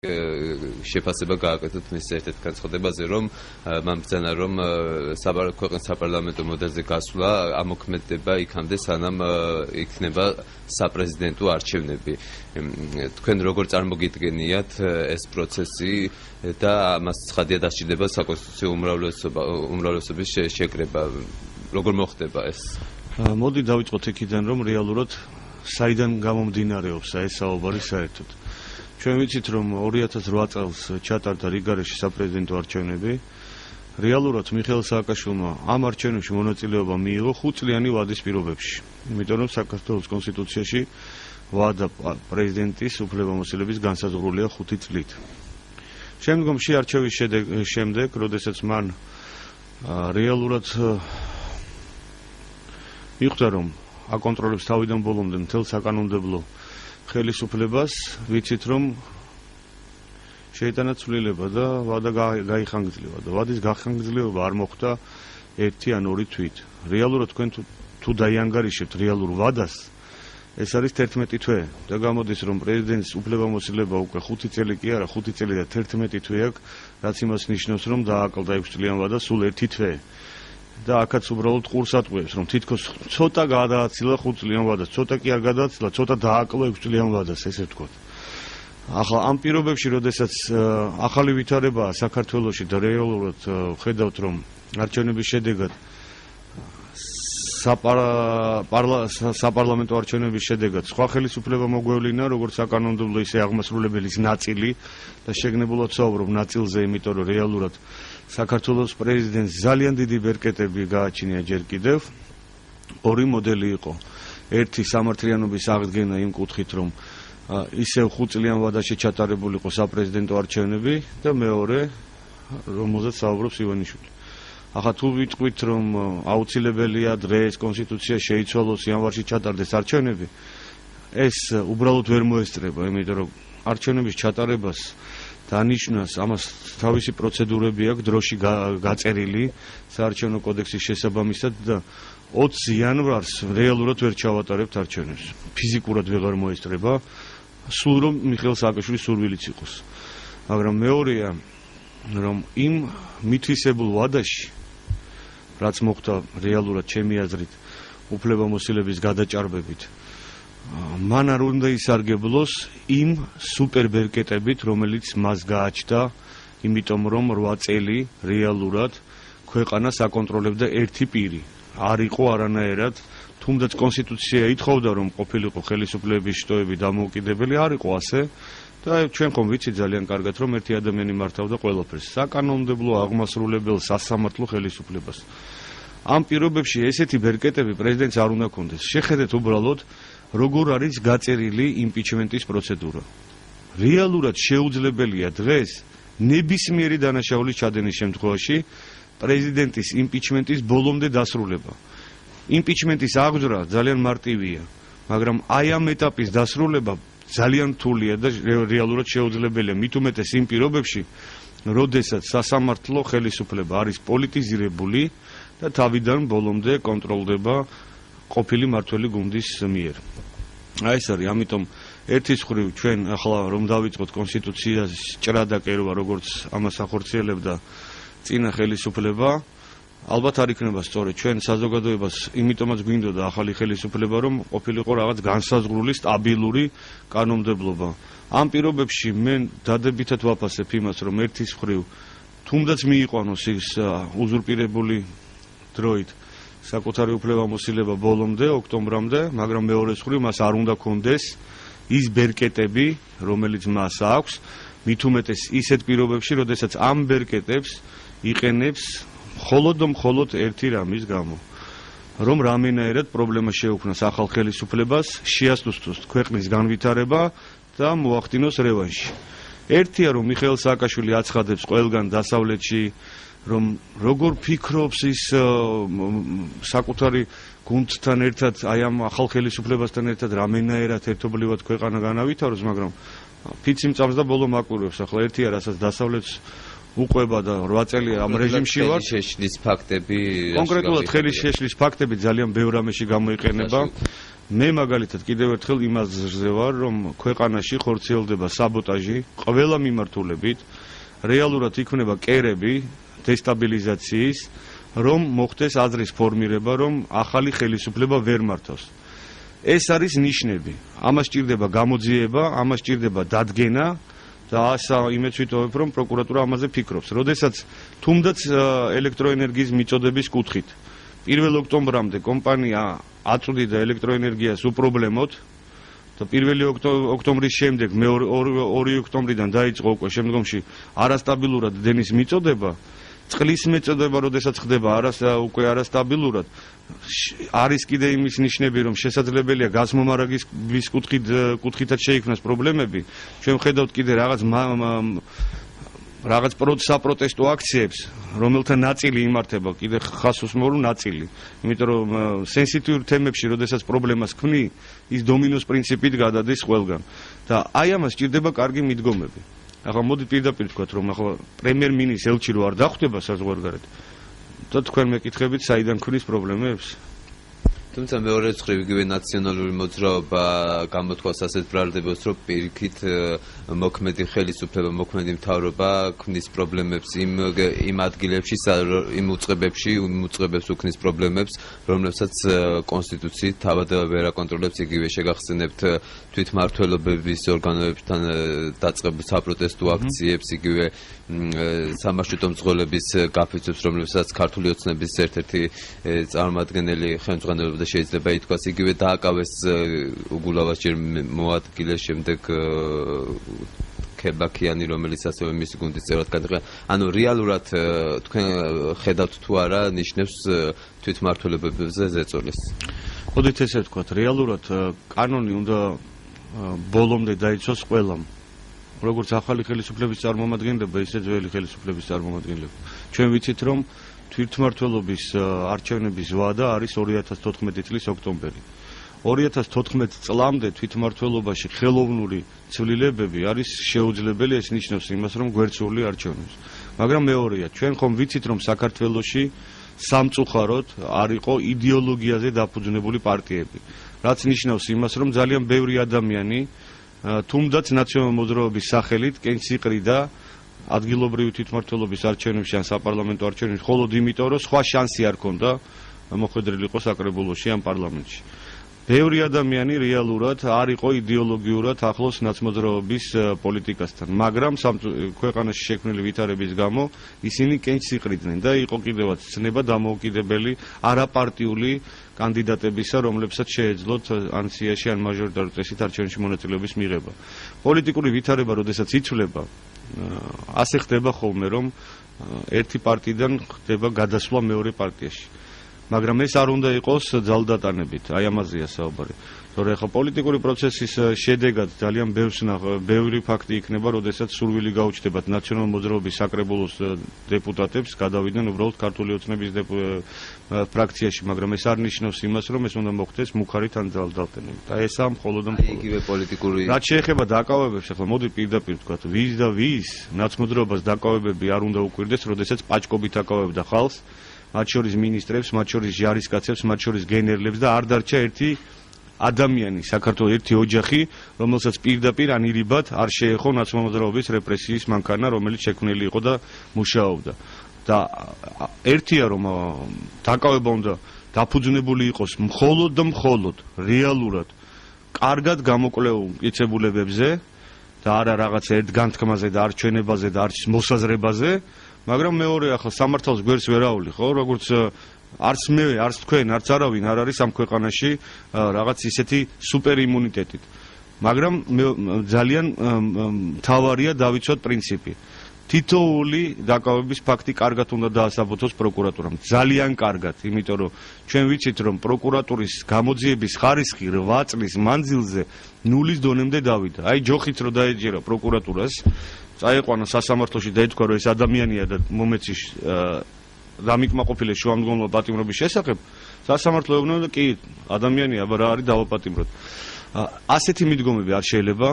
შეფასება გააკეთოთ მის ერთ-ერთ განცხადებაზე, რომ მან ბრძანა, რომ ქვეყნის საპარლამენტო მოდელზე გასვლა ამოქმედდება იქამდე, სანამ იქნება საპრეზიდენტო არჩევნები. თქვენ როგორ წარმოგიდგენიათ ეს პროცესი და ამას ცხადია დასჭირდება საკონსტიტუციო უმრავლესობის შეკრება. როგორ მოხდება ეს? მოდი დავიწყოთ იქიდან, რომ რეალურად საიდან გამომდინარეობს ეს საუბარი საერთოდ. ჩვენ ვიცით, რომ 2008 წელს ჩატარდა რიგარეში საპრეზიდენტო არჩევნები. რეალურად მიხეილ სააკაშვილმა ამ არჩევნებში მონაწილეობა მიიღო 5 წლიანი ვადის პირობებში. იმიტომ რომ საქართველოს კონსტიტუციაში ვადა პრეზიდენტის უფლებამოსილების განსაზღვრულია 5 წლით. შემდგომში არჩევის შემდეგ, როდესაც მან რეალურად მიხვდა, რომ აკონტროლებს თავიდან ბოლომდე მთელ საკანონმდებლო ხელისუფლებას, ვიცით, რომ შეიტანა ცვლილება და ვადა გაიხანგძლება და ვადის გახანგრძლივება არ მოხდა 1 ან 2 თვით. რეალურად თქვენ თუ დაიანგარიშებთ რეალურ ვადას, ეს არის 11 თვე და გამოდის, რომ პრეზიდენტის უფლებამოსილება უკვე 5 წელი კი არა, 5 წელი და 11 თვე აქვს, რაც იმას ნიშნავს, რომ დააკლდა 6 წლიან ვადას სულ 1 თვე. და აქაც უბრალოდ ყურს ატყუებს, რომ თითქოს ცოტა გადააცილა 5 წლიან ვადას, ცოტა კი არ გადააცილა, ცოტა დააკლო 6 წლიან ვადას, ესე ვთქვათ. ახლა ამ პირობებში, როდესაც ახალი ვითარებაა საქართველოში და რეალურად ხედავთ, რომ არჩევნების შედეგად საპარლამენტო არჩევნების შედეგად სხვა ხელისუფლება მოგვევლინა, როგორც საკანონმდებლო, ისე აღმასრულებელის ნაწილი და შეგნებულად საუბრობ ნაწილზე, იმიტომ რომ რეალურად საქართველოს პრეზიდენტს ძალიან დიდი ბერკეტები გააჩნია ჯერ კიდევ. ორი მოდელი იყო. ერთი სამართლიანობის აღდგენა იმ კუთხით, რომ ისევ 5 წლიან ვადაში ჩატარებული იყო საპრეზიდენტო არჩევნები და მეორე, რომელზეც საუბრობს ივანიშვილი. ახლა თუ ვიტყვით, რომ აუცილებელია დღეს კონსტიტუცია შეიცვალოს, იანვარში ჩატარდეს არჩევნები, ეს უბრალოდ ვერ მოესწრება, იმიტომ რომ არჩევნების ჩატარებას დანიშნავს, ამას თავისი პროცედურები აქვს, დროში გაწერილი საარჩევნო კოდექსის შესაბამისად და 20 იანვარს რეალურად ვერ ჩავატარებთ არჩევნებს. ფიზიკურად ვეღარ მოესწრება, სულ რომ მიხეილ სააკაშვილის სურვილიც იყოს. მაგრამ მეორეა, რომ იმ მითვისებულ ვადაში, რაც მოხდა რეალურად ჩემი აზრით, უფლებამოსილების გადაჭარბებით, მან არ უნდა ისარგებლოს იმ სუპერბერკეტებით, რომელიც მას გააჩნდა, იმიტომ რომ 8 წელი რეალურად ქვეყანას აკონტროლებდა ერთი პირი. არ იყო არანაირად, თუმდაც კონსტიტუცია ითხოვდა, რომ ყოფილიყო ხელისუფლების შტოები დამოუკიდებელი, არ იყო ასე და ჩვენ ხომ ვიცით ძალიან კარგად, რომ ერთი ადამიანი მართავდა ყველაფერს, საკანონმდებლო, აღმასრულებელ, სასამართლო ხელისუფლებას. ამ პირობებში ესეთი ბერკეტები პრეზიდენტს არ უნდა ქონდეს. შეხედეთ უბრალოდ, როგორ არის გაწერილი იმპიჩმენტის პროცედურა. რეალურად შეუძლებელია დღეს ნებისმიერი დანაშაულის ჩადენის შემთხვევაში პრეზიდენტის იმპიჩმენტის ბოლომდე დასრულება. იმპიჩმენტის აღძვრა ძალიან მარტივია, მაგრამ აი ამ ეტაპის დასრულება ძალიან რთულია და რეალურად შეუძლებელია, მით უმეტეს იმ პირობებში, როდესაც სასამართლო ხელისუფლება არის პოლიტიზირებული და თავიდან ბოლომდე კონტროლდება ყოფილი მმართველი გუნდის მიერ. აი ეს არის, ამიტომ ერთის მხრივ ჩვენ ახლა რომ დავიწყოთ კონსტიტუციას ჭრა და კერვა, როგორც ამას ახორციელებდა წინა ხელისუფლება, ალბათ არ იქნება სწორედ ჩვენ საზოგადოებას, იმიტომაც გვინდოდა ახალი ხელისუფლება, რომ ყოფილიყო რაღაც განსაზღვრული სტაბილური კანონმდებლობა. ამ პირობებში მე დადებითად ვაფასებ იმას, რომ ერთის მხრივ თუნდაც მიიყვანოს ის უზურპირებული დროით საკუთარი უფლებამოსილება ბოლომდე, ოქტომბრამდე, მაგრამ მეორეს მხრივ მას არ უნდა ქონდეს ის ბერკეტები, რომელიც მას აქვს, მით უმეტეს ისეთ პირობებში, როდესაც ამ ბერკეტებს იყენებს მხოლოდ ერთი რამის გამო, რომ რამენაირად პრობლემა შეუქმნას ახალ ხელისუფლებას, შეასუსტოს ქვეყნის განვითარება და მოახდინოს რევანში. ერთია, რომ მიხეილ სააკაშვილი აცხადებს ყველგან დასავლეთში, რომ როგორ ფიქრობს ის საკუთარი გუნდთან ერთად, აი ამ ახალ ხელისუფლებასთან ერთად რამენაირად ერთობლივად ქვეყანა განავითაროს, მაგრამ ფიცი მწამს და ბოლო მაკვირვებს. ახლა ერთია, რასაც დასავლეთს უყვება და 8 წელი ამ რეჟიმში ვარ. ხელის შეშლის ფაქტები, კონკრეტულად ხელის შეშლის ფაქტები ძალიან ბევრ რამეში გამოიყენება. მე მაგალითად კიდევ ერთხელ იმაზე ვარ, რომ ქვეყანაში ხორციელდება საბოტაჟი ყველა მიმართულებით, რეალურად იქნება კერები დესტაბილიზაციის, რომ მოხდეს აზრის ფორმირება, რომ ახალი ხელისუფლება ვერ მართავს. ეს არის ნიშნები. ამას სჭირდება გამოძიება, ამას სჭირდება დადგენა და იმეც ვიტოვებ, რომ პროკურატურა ამაზე ფიქრობს. როდესაც თუნდაც ელექტროენერგიის მიწოდების კუთხით 1 ოქტომბრამდე კომპანია აწვდიდა ელექტროენერგიას უპრობლემოდ და 1 ოქტომბრის შემდეგ მე 2 ოქტომბრიდან დაიწყო უკვე შემდგომში არასტაბილურად დენის მიწოდება, წყლის მეწოდება, როდესაც ხდება უკვე არასტაბილურად, არის კიდე იმის ნიშნები, რომ შესაძლებელია გაზმომარაგის კუთხითაც შეიქმნას პრობლემები. ჩვენ ვხედავთ კიდე რაღაც საპროტესტო აქციებს, რომელთა ნაწილი იმართება, კიდე ხას უსმორო ნაწილი. იმიტომ რომ სენსიტიურ თემებში, როდესაც პრობლემას ქმნი, ის დომინოს პრინციპით გადადის ყველგან. და აი ამას სჭირდება კარგი მიდგომები. ახლა მოდი პირდაპირ ვთქვათ, რომ ახლა პრემიერ-მინისტრის ელჩი რო არ დახვდება საზღვარგარეთ, და თქვენ მეკითხებით, საიდან ქმნის პრობლემებს? თუმცა მეორე მხრივ იგივე ნაციონალური მოძრაობა გამოთქვას ასეთ ბრალდებებს, რომ პირიქით მოქმედი ხელისუფლება, მოქმედი მთავრობა ქმნის პრობლემებს იმ ადგილებში, იმ უწყებებს უქმნის პრობლემებს, რომლებსაც კონსტიტუციით თავად ვერ აკონტროლებს. იგივე შეგახსენებთ თვითმმართველობების ორგანოებთან დაწყებულ საპროტესტო აქციებს, იგივე სამართლიტო მძღოლების გაფიცვებს, რომლებსაც ქართული ოცნების ერთ-ერთი წარმომადგენელი ხელმძღვანელობდა და შეიძლება ითქვას, იგივე დააკავეს უგულავას ჯერ მოადგილეს, შემდეგ ქებაქიანი, რომელიც ასევე მისი გუნდის წევრად გადაღია. ანუ რეალურად თქვენ ხედავთ თუ არა ნიშნებს თვითმმართველობებზე ზეწოლის? მოდით ესე ვთქვათ, რეალურად კანონი უნდა ბოლომდე დაიცვას ყველამ. როგორც ახალი ხელისუფლების წარმომადგენლება, ისე ძველი ხელისუფლების წარმომადგენლება. ჩვენ ვიცით, რომ თვითმმართველობის არჩევნების ვადა არის 2014 წლის ოქტომბერი. 2014 წლამდე თვითმმართველობაში ხელოვნური ცვლილებები არის შეუძლებელი, ეს ნიშნავს იმას, რომ გვერდსული არჩევნებს. მაგრამ მეორეა, ჩვენ ხომ ვიცით, რომ საქართველოში სამწუხაროდ არ იყო იდეოლოგიაზე დაფუძნებული პარტიები. რაც ნიშნავს იმას, რომ ძალიან ბევრი ადამიანი თუნდაც ნაციონალური მოძრაობის სახელით კენჭს იყრიდა ადგილობრივი თვითმმართველობის არჩევნებში ან საპარლამენტო არჩევნებში, მხოლოდ იმიტომ, რომ სხვა შანსი არ ქონდა მოხვედრილიყო საკრებულოში ან პარლამენტში. ბევრი ადამიანი რეალურად არ იყო იდეოლოგიურად ახლოს ნაცმოძრაობის პოლიტიკასთან, მაგრამ ქვეყანაში შექმნილი ვითარების გამო ისინი კენჭს იყრიდნენ და იყო კიდევაც ცნება დამოუკიდებელი არაპარტიული კანდიდატებისა, რომლებსაც შეეძლოთ ან სიაში ან მაჟორიტარული წესით არჩევნებში მონაწილეობის მიღება. პოლიტიკური ვითარება, როდესაც იცვლება, ასე ხდება ხოლმე, რომ ერთი პარტიიდან ხდება გადასვლა მეორე პარტიაში. მაგრამ ეს არ უნდა იყოს ძალდატანებით, აი ამაზეა საუბარი. თორე ახლა პოლიტიკური პროცესის შედეგად ძალიან ბევრი ფაქტი იქნება, როდესაც სურვილი გაუჩნდებათ ნაციონალური მოძრაობის საკრებულოს დეპუტატებს გადავიდნენ უბრალოდ ქართული ოცნების ფრაქციაში, მაგრამ ეს არ ნიშნავს იმას, რომ ეს უნდა მოხდეს მუხარით ან ძალდატანებით. აი ესაა მხოლოდ და მხოლოდ. იგივე პოლიტიკური. რაც შეეხება დაკავებებს, ახლა მოდი პირდაპირ ვთქვათ, ვის და ვის ნაცმოძრაობას დაკავებები არ უნდა უკვირდეს, როდესაც პაჭკობით აკავებდა ხალხს, მათ შორის მინისტრებს, მათ შორის ჟარისკაცებს, მათ შორის გენერლებს და არ დარჩა ერთი ადამიანი, საქართველოს ერთი ოჯახი, რომელსაც პირდაპირ ანირიბად არ შეეხო ნაცმოძრაობის რეპრესიის მანქანა, რომელიც შექმნილი იყო და მუშაობდა. და ერთია, რომ დაკავება უნდა დაფუძნებული იყოს მხოლოდ და მხოლოდ რეალურად კარგად გამოკვლეულ მტკიცებულებებზე და არა რაღაც ერთგანთქმაზე და არჩევნებაზე და მოსაზრებაზე, მაგრამ მეორე ახლა სამართალს გვერდს ვერ ავლი, ხო, როგორც არც მე, არც თქვენ, არც არავინ არ არის ამ ქვეყანაში რაღაც ისეთი სუპერ იმუნიტეტით. მაგრამ ძალიან მთავარია დავიცვათ პრინციპი. თითოეული დაკავების ფაქტი კარგად უნდა დაასაბუთოს პროკურატურამ. ძალიან კარგად, იმიტომ რომ ჩვენ ვიცით, რომ პროკურატურის გამოძიების ხარისხი 8 წლის მანძილზე ნულის დონემდე დავიდა. აი ჯოხით რო დაეჯერა პროკურატურას, წაეყვანა სასამართლოში და ეთქვა, რომ ეს ადამიანია და მომეცი დამიკმაყოფილეს შუამდგომლობა პატიმრობის შესახებ, სასამართლო ეუბნება და კი, ადამიანია, აბა რა არის დავაპატიმროთ. ასეთი მიდგომები არ შეიძლება.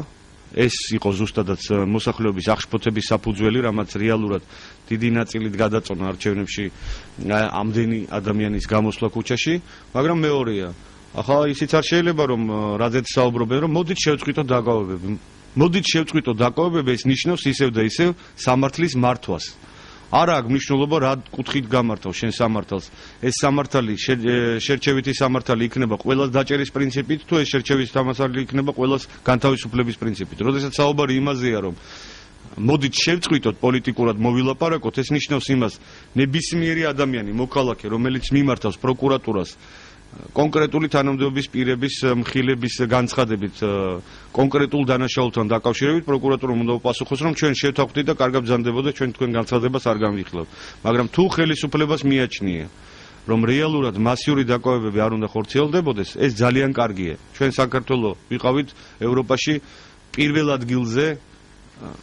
ეს იყო ზუსტადაც მოსახლეობის აღშფოთების საფუძველი, რამაც რეალურად დიდი ნაწილით გადაწონა არჩევნებში ამდენი ადამიანის გამოსვლა ქუჩაში, მაგრამ მეორეა, ახლა ისიც არ შეიძლება რომ რაზეც საუბრობენ რომ მოდით შევწყვიტოთ დაკავებები. მოდით შევწყვიტოთ დაკავებები, ეს ნიშნავს ისევ და ისევ სამართლის მართვას. არა აქვს მნიშვნელობა რა კუთხით გამართავს შენ სამართალს. ეს სამართალი შერჩევითი სამართალი იქნება ყველას დაჭერის პრინციპით თუ ეს შერჩევითი სამართალი იქნება ყველას განთავისუფლების პრინციპით. როდესაც საუბარი იმაზეა რომ მოდით შევწყვიტოთ პოლიტიკურად მოვილაპარაკოთ, ეს ნიშნავს იმას ნებისმიერი ადამიანი მოქალაქე რომელიც მიმართავს პროკურატურას კონკრეტული თანამდებობის პირების მხილების განცხადებით კონკრეტულ დანაშაულთან დაკავშირებით პროკურატურამ უნდა უპასუხოს რომ ჩვენ შევთანხმდით და კარგად ბრძანდებოდა ჩვენ თქვენ განცხადებას არ გამიხილავთ. მაგრამ თუ ხელისუფლებას მიაჩნია რომ რეალურად მასიური დაკავებები არ უნდა ხორციელდებოდეს, ეს ძალიან კარგია. ჩვენ საქართველოს ვიყავით ევროპაში პირველ ადგილზე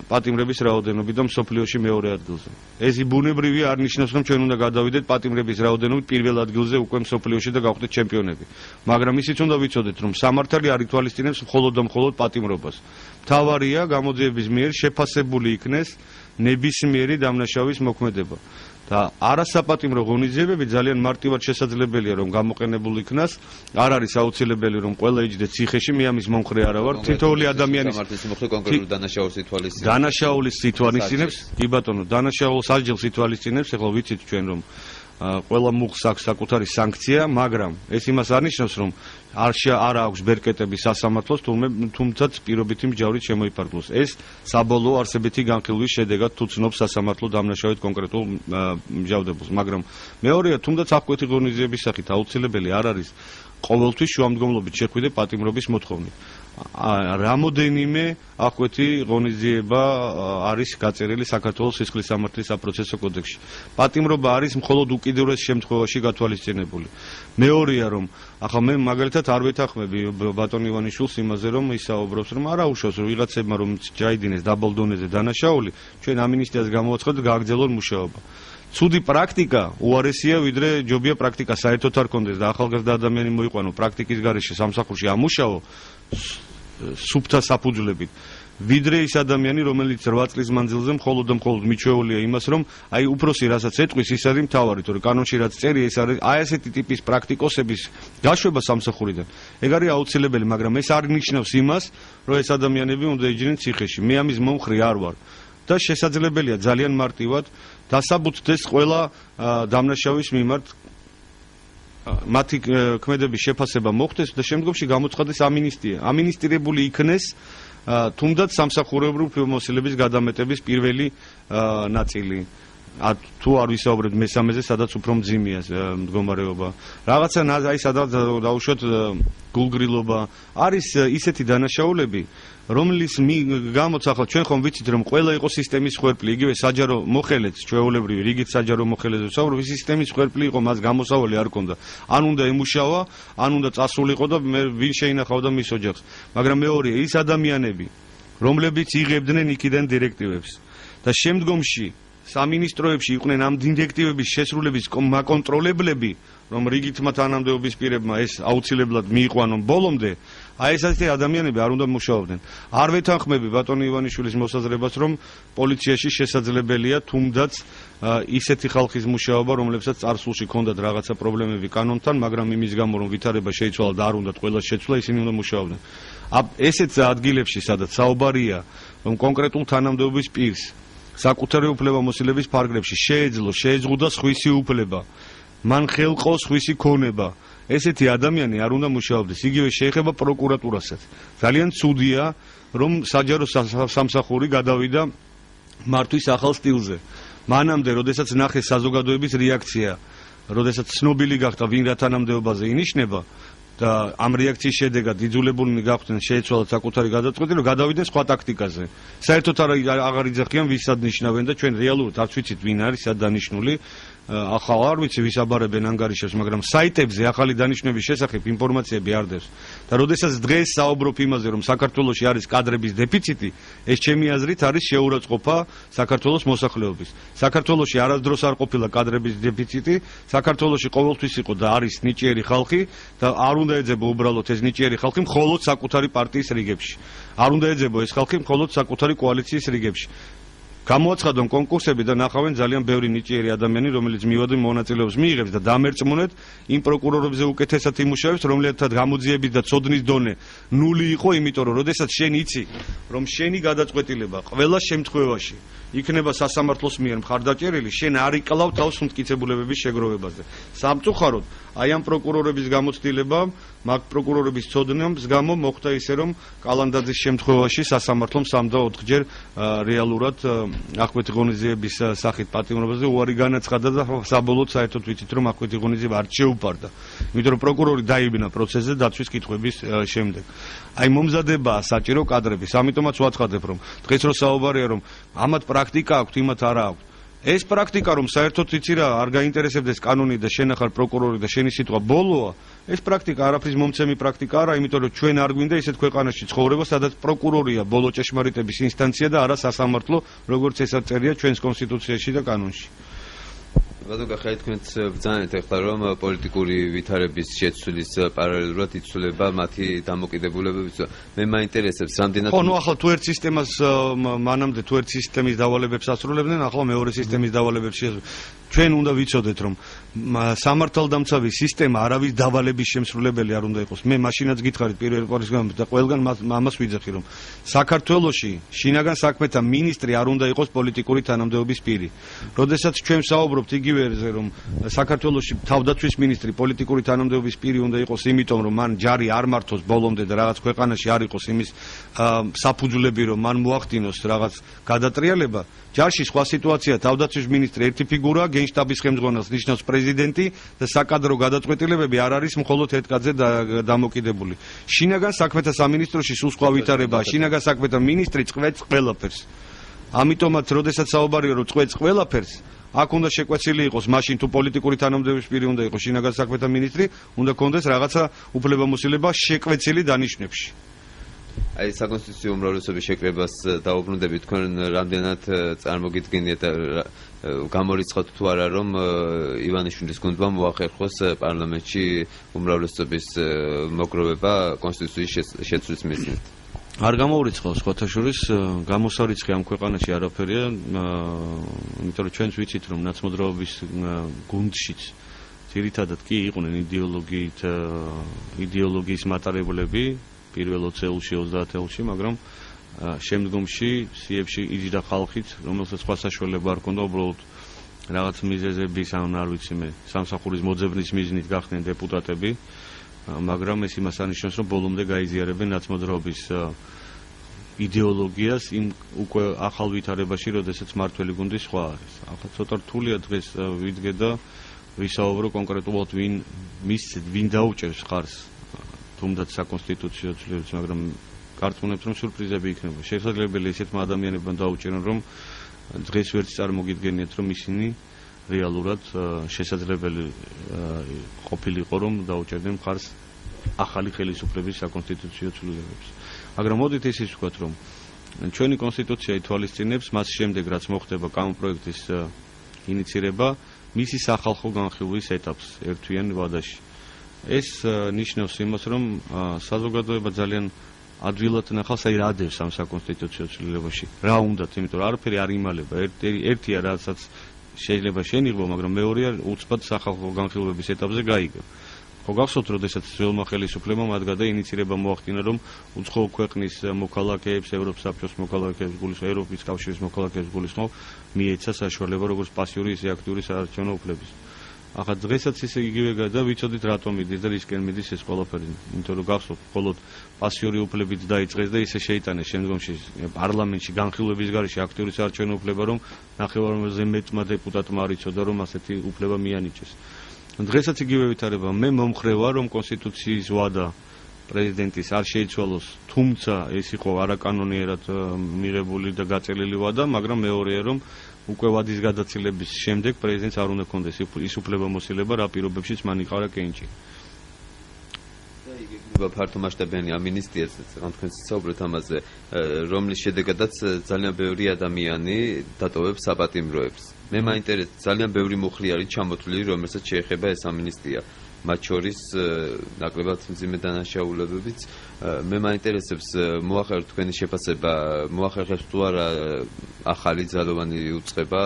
პატიმრების რაოდენობით და მსოფლიოში მეორე ადგილზე. ეს ბუნებრივია არ ნიშნავს რომ ჩვენ უნდა გადავიდეთ პატიმრების რაოდენობით პირველ ადგილზე უკვე მსოფლიოში და გავხდეთ ჩემპიონები. მაგრამ ისიც უნდა ვიცოდეთ რომ სამართალი არ ითვალისწინებს მხოლოდ და მხოლოდ პატიმრობას. მთავარია გამოძიების მიერ შეფასებული იქნეს ნებისმიერი დამნაშავის მოქმედება. და არასაპატიმრო ღონისძიებები ძალიან მარტივად შესაძლებელია რომ გამოყენებულ იქნას. არ არის აუცილებელი რომ ყველა იჯდეს ციხეში, მე ამის მომხრე არა ვარ. თითოეული ადამიანის კონკრეტულ დანაშაულს ითვალისწინებს. დანაშაულის ითვალისწინებს, კი ბატონო, დანაშაულს ასჯელს ითვალისწინებს, ახლა ვიცით ჩვენ რომ ყველა მუხს აქვს საკუთარი სანქცია, მაგრამ ეს იმას არ ნიშნავს რომ არ აქვს ბერკეტები სასამართლოს, თუმცა პირობითი მსჯავრით შემოიფარგლოს. ეს საბოლოო არსებითი განხილვის შედეგად თუ ცნობს სასამართლო დამნაშავედ კონკრეტულ მსჯავრდებულს. მაგრამ მეორეა, თუნდაც აღკვეთი ღონისძიების სახით აუცილებელი არ არის ყოველთვის შუამდგომლობით შეხვიდე პატიმრობის მოთხოვნით. რამოდენიმე აღკვეთი ღონისძიება არის გაწერილი საქართველოს სისხლის სამართლის საპროცესო კოდექსში. პატიმრობა არის მხოლოდ უკიდურეს შემთხვევაში გათვალისწინებული. მეორეა რომ ახლა მე მაგალითად არ ვეთანხმები ბატონ ივანიშვილს იმაზე რომ ისაუბრობს რომ არა უშავს რომ ვიღაცებმა რომ ჯაიდინეს დაბალ დონეზე დანაშაული ჩვენ ამინისტიას გამოვაცხადოთ გააგრძელონ მუშაობა. ცუდი პრაქტიკა უარესია ვიდრე ჯობია პრაქტიკა საერთოდ არ კონდეს და ახალგაზრდა ადამიანი მოიყვანო პრაქტიკის გარეშე სამსახურში ამუშაო სუფთა საფუძვლებით ვიდრე ის ადამიანი რომელიც 8 წლის მანძილზე მხოლოდ და მხოლოდ მიჩვეულია იმას რომ აი უფროსი რასაც ეტყვის ის არის მთავარი თორე კანონში რაც წერია ეს არის აი ესეთი ტიპის პრაქტიკოსების გაშვება სამსახურიდან ეგ არის აუცილებელი მაგრამ ეს არ ნიშნავს იმას რომ ეს ადამიანები უნდა იჯდნენ ციხეში მე ამის მომხრე არ ვარ და შესაძლებელია ძალიან მარტივად დასაბუთდეს ყველა დამნაშავის მიმართ მათი ქმედების შეფასება მოხდეს და შემდგომში გამოცხადდეს ამინისტია. ამინისტირებული იქნეს თუნდაც სამსახურებრივ ფილმოსილების გადამეტების პირველი ნაწილი. თუ არ ვისაუბრებთ მესამეზე, სადაც უფრო მძიმეა მდგომარეობა. რაღაცა აი სადაც დაუშვათ გულგრილობა. არის ისეთი დანაშაულები, რომლის გამოც ახლა ჩვენ ხომ ვიცით რომ ყველა იყო სისტემის ხვერპლი, იგივე საჯარო მოხელეც, ჩვეულებრივი რიგით საჯარო მოხელეზე ვსაუბრობ, ის სისტემის ხვერპლი იყო, მას გამოსავალი არ ჰქონდა. ან უნდა ემუშავა, ან უნდა წასულიყო და მე ვინ შეინახავდა მის ოჯახს. მაგრამ მეორეა ის ადამიანები, რომლებიც იღებდნენ იქიდან დირექტივებს და შემდგომში სამინისტროებში იყვნენ ამ დირექტივების შესრულების მაკონტროლებლები, რომ რიგითმა თანამდებობის პირებმა ეს აუცილებლად მიიყვანონ ბოლომდე, აი ეს ასეთი ადამიანები არ უნდა მუშაობდნენ. არ ვეთანხმები ბატონი ივანიშვილის მოსაზრებას, რომ პოლიციაში შესაძლებელია თუნდაც ისეთი ხალხის მუშაობა, რომლებსაც წარსულში ჰქონდათ რაღაცა პრობლემები კანონთან, მაგრამ იმის გამო რომ ვითარება შეიცვალა და არ უნდათ ყველა შეცვლა, ისინი უნდა მუშაობდნენ. ესეთ ადგილებში, სადაც საუბარია, რომ კონკრეტულ თანამდებობის პირს საკუთარი უფლებამოსილების ფარგლებში შეეძღუდა სხვისი უფლება, მან ხელყო სხვისი ქონება. ესეთი ადამიანი არ უნდა მუშაობდეს. იგივე შეეხება პროკურატურასაც. ძალიან ცუდია, რომ საჯარო სამსახური გადავიდა მართვის ახალ სტილზე. მანამდე, როდესაც ნახე საზოგადოების რეაქცია, როდესაც ცნობილი გახდა ვინ რა თანამდებობაზე ინიშნება და ამ რეაქციის შედეგად იძულებულნი გახდნენ შეეცვალათ საკუთარი გადაწყვეტი, რომ გადავიდნენ სხვა ტაქტიკაზე. საერთოდ აღარ იძახიან ვისად ნიშნავენ და ჩვენ რეალურად არც ვიცით ვინ არის სად დანიშნული. ახლა არ ვიცი ვის აბარებენ ანგარიშებს, მაგრამ საიტებზე ახალი დანიშნების შესახებ ინფორმაციები არ დევს. და როდესაც დღეს საუბრობ იმაზე, რომ საქართველოში არის კადრების დეფიციტი, ეს ჩემი აზრით არის შეურაცხყოფა საქართველოს მოსახლეობის. საქართველოში არასდროს არ ყოფილა კადრების დეფიციტი, საქართველოში ყოველთვის იყო და არის ნიჭიერი ხალხი და არ უნდა ეძებო უბრალოდ ეს ნიჭიერი ხალხი მხოლოდ საკუთარი პარტიის რიგებში. არ უნდა ეძებო ეს ხალხი მხოლოდ საკუთარი კოალიციის რიგებში. გამოაცხადონ კონკურსები და ნახავენ ძალიან ბევრი ნიჭიერი ადამიანი, რომელიც მივადონ მონაწილეობს მიიღებს და დამერწმუნეთ იმ პროკურორებზე უკეთესად იმუშავებს, რომლითაც გამოძიების და ცოდნის დონე ნული იყო, იმიტომ რომ როდესაც შენ იცი, რომ შენი გადაწყვეტილება ყველა შემთხვევაში იქნება სასამართლოს მიერ მხარდაჭერილი, შენ არ იკლავ თავს მტკიცებულებების შეგროვებაზე. სამწუხაროდ, აი ამ პროკურორების გამოცდილებამ, მაგ პროკურორების ცოდნას გამო მოხდა ისე, რომ კალანდაძის შემთხვევაში სასამართლომ 3 და 4 ჯერ რეალურად ახმეტ ღონისძიების სახით პატიმრობაზე უარი განაცხადა და საბოლოოდ საერთოდ ვიცით, რომ ახმეტ ღონისძიება არ შეუპარდა. იმიტომ რომ პროკურორი დაიბნა პროცესზე დაცვის კითხვების შემდეგ. აი მომზადებაა საჭირო კადრების. ამიტომაც ვაცხადებ, რომ დღეს რო საუბარია, რომ ამათ პრაქტიკა აქვთ, იმათ არა აქვთ. ეს პრაქტიკა რომ საერთოდ იცი რა, არ გაინტერესებდეს კანონი და შენ ახალ პროკურორი და შენი სიტყვა ბოლოა, ეს პრაქტიკა არაფრის მომცემი პრაქტიკა არა, იმიტომ რომ ჩვენ არ გვინდა ისეთ ქვეყანაში ცხოვრება, სადაც პროკურორია ბოლო ჭეშმარიტების ინსტანცია და არა სასამართლო, როგორც ესაც წერია ჩვენს კონსტიტუციაში და კანონში. ბატონო გახარით თქვენც ბრძანეთ ახლა რომ პოლიტიკური ვითარების შეცვლის პარალელურად იცვლება მათი დამოკიდებულებებიც. მე მაინტერესებს რამდენად ხო, ნუ ახლა თუ ერთ სისტემას მანამდე თუ ერთ სისტემის დავალებებს ასრულებდნენ, ახლა მეორე სისტემის დავალებებს ჩვენ უნდა ვიცოდეთ, რომ სამართალდამცავი სისტემა არავის დავალების შემსრულებელი არ უნდა იყოს. მე მაშინაც გითხარით პირველ პარისგან და ყველგან ამას ვიძახი, რომ საქართველოში შინაგან საქმეთა მინისტრი არ უნდა იყოს პოლიტიკური თანამდებობის პირი. როდესაც ჩვენ ვსაუბრობთ იგივეზე, რომ საქართველოში თავდაცვის მინისტრი პოლიტიკური თანამდებობის პირი უნდა იყოს, იმიტომ რომ მან ჯარი არ მართოს ბოლომდე და რაღაც ქვეყანაში არ იყოს იმის საფუძვლები, რომ მან მოახდინოს რაღაც გადატრიალება. ჯარში სხვა სიტუაცია, თავდაცვის მინისტრი ერთი ფიგურაა, გენშტაბის ხელმძღვანელს ნიშნავს პრეზიდენტი და საკადრო გადაწყვეტილებები არ არის მხოლოდ ერთ კაცზე დამოკიდებული. შინაგან საქმეთა სამინისტროში სულ სხვა ვითარებაა. შინაგან საქმეთა მინისტრი წყვეტს ყველაფერს. ამიტომაც, როდესაც საუბარია, რომ წყვეტს ყველაფერს, აქ უნდა შეკვეცილი იყოს, მაშინ თუ პოლიტიკური თანამდებობის პირი უნდა იყოს შინაგან საქმეთა მინისტრი, უნდა კონდეს რაღაცა უფლებამოსილება შეკვეცილი დანიშვნებში. აი საკონსტიტუციო უმრავლესობის შეკრებას დაუბრუნდებით, თქვენ რამდენად წარმოგიდგენიათ გამორიცხავთ თუ არა, რომ ივანიშვილის გუნდმა მოახერხოს პარლამენტში უმრავლესობის მოგროვება კონსტიტუციის შეცვლის მიზნით? არ გამოურიცხავს სხვათა შორის, გამოსარიცხი ამ ქვეყანაში არაფერია, იმიტომ რომ ჩვენც ვიცით, რომ ნაცმოძრაობის გუნდშიც ძირითადად კი იყვნენ იდეოლოგიის მატარებლები პირველ 20 წელში, 30 წელში, მაგრამ შემდგომში სიებში იჯდა ხალხით, რომელსაც სხვა საშუალება არ ჰქონდა უბრალოდ რაღაც მიზეზების, არ ვიცი მე, სამსახურის მოძებნის მიზნით გახდნენ დეპუტატები, მაგრამ ეს იმას ანიშნავს, რომ ბოლომდე გაიზიარებენ ნაცმოძრაობის იდეოლოგიას იმ უკვე ახალ ვითარებაში, როდესაც მართველი გუნდი სხვა არის. ახლა ცოტა რთულია დღეს ვიდგე და ვისაუბრო კონკრეტულად ვინ დაუჭერს ხარს თუნდაც საკონსტიტუციო ცვლილებას, მაგრამ გართმუნებთ, რომ სიურპრიზები იქნება. შესაძლებელია ისეთმა ადამიანებმა დაუჭერონ, რომ დღეს ვერც წარმოგიდგენიათ, რომ ისინი რეალურად შესაძლებელი ყოფილიყო, რომ დაუჭერდნენ ხარს ახალი ხელისუფლების საკონსტიტუციო ცვლილებებს. მაგრამ მოდით ისიც ვთქვათ, რომ ჩვენი კონსტიტუცია ითვალისწინებს მას შემდეგ, რაც მოხდება კანონპროექტის ინიცირება, მისი სახალხო განხილვის ეტაპს ერთვიან ვადაში. ეს ნიშნავს იმას, რომ საზოგადოება ძალიან ადვილად ნახავს, აი რა დევს ამ საკონსტიტუციო ცვლილებაში. რა უნდათ, იმიტომ რომ არაფერი არ იმალება. ერთია რასაც შეიძლება შენიღო, მაგრამ მეორეა უცბად სახალხო განხილვების ეტაპზე გაიგო. ხო გახსოვთ, როდესაც ძველმა ხელისუფლებამ ადგა და ინიცირება მოახდინა, რომ უცხოური ქვეყნის მოქალაქეებს, ევროპის საბჭოს მოქალაქეებს გულისხმობ, ევროპის კავშირის მოქალაქეებს გულისხმობ, მიეცა საშუალება როგორც პასიური, ისე აქტიური საარჩევნო უფლების. ახლა დღესაც ისე იგივე და ვიცოდით რატომ მიდის და რისკენ მიდის ეს ყველაფერი. იმიტომ რომ გახსოვთ, მხოლოდ პასიური უფლებით დაიწყეს და ისე შეიტანეს შემდგომში პარლამენტში განხილვების გარეშე აქტიური საარჩევნო უფლება, რომ ნახევარზე მეტმა დეპუტატმა არ იცოდა, რომ ასეთი უფლება მიანიჭეს. დღესაც იგივე ვითარება. მე მომხრე ვარ, რომ კონსტიტუციის ვადა პრეზიდენტის არ შეიცვალოს, თუმცა ეს იყო არაკანონიერად მიღებული და გაწელილი ვადა, მაგრამ მეორეა, რომ უკვე ვადის გადაცილების შემდეგ პრეზიდენტს არ უნდა ჰქონდეს ის უფლებამოსილება, რა პირობებშიც მან იყარა კენჭი. ფართო მასშტაბიანი ამინისტიაც, რადგან თქვენ საუბრობთ ამაზე, რომლის შედეგადაც ძალიან ბევრი ადამიანი დატოვებს საპატიმროებს. მე მაინტერესებს ძალიან ბევრი მუხლი არის ჩამოთვლილი, რომელსაც შეეხება ეს ამინისტია. მათ შორის ნაკლებად მძიმე დანაშაულებებიც. მე მაინტერესებს მოახერხეთ თქვენი შეფასება, მოახერხებს თუ არა ახალი ძალოვანი უწყება,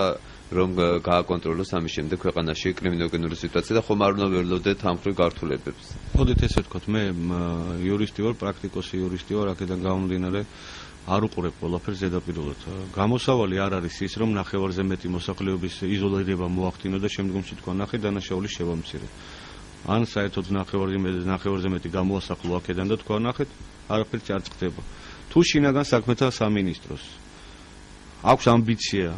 რომ გააკონტროლოს ამის შემდეგ ქვეყანაში კრიმინოგენური სიტუაცია და ხომ არ უნდა ვერლოდეთ ამ ხრივ გართულებებს. მოდით ესე ვთქვათ, მე იურისტი ვარ, პრაქტიკოსი იურისტი ვარ, აქედან გამომდინარე არ უყურებ ყველაფერს ზედაპირულად. გამოსავალი არ არის ის, რომ ნახევარზე მეტი მოსახლეობის იზოლირება მოახდინო და შემდგომში თქვა ნახე დანაშაულის შევამცირე. ან საერთოდ ნახევარზე მეტი გამოასახლო აქედან და თქვა ნახეთ, არაფერს არ წხდება. თუ შინაგან საქმეთა სამინისტროს აქვს ამბიცია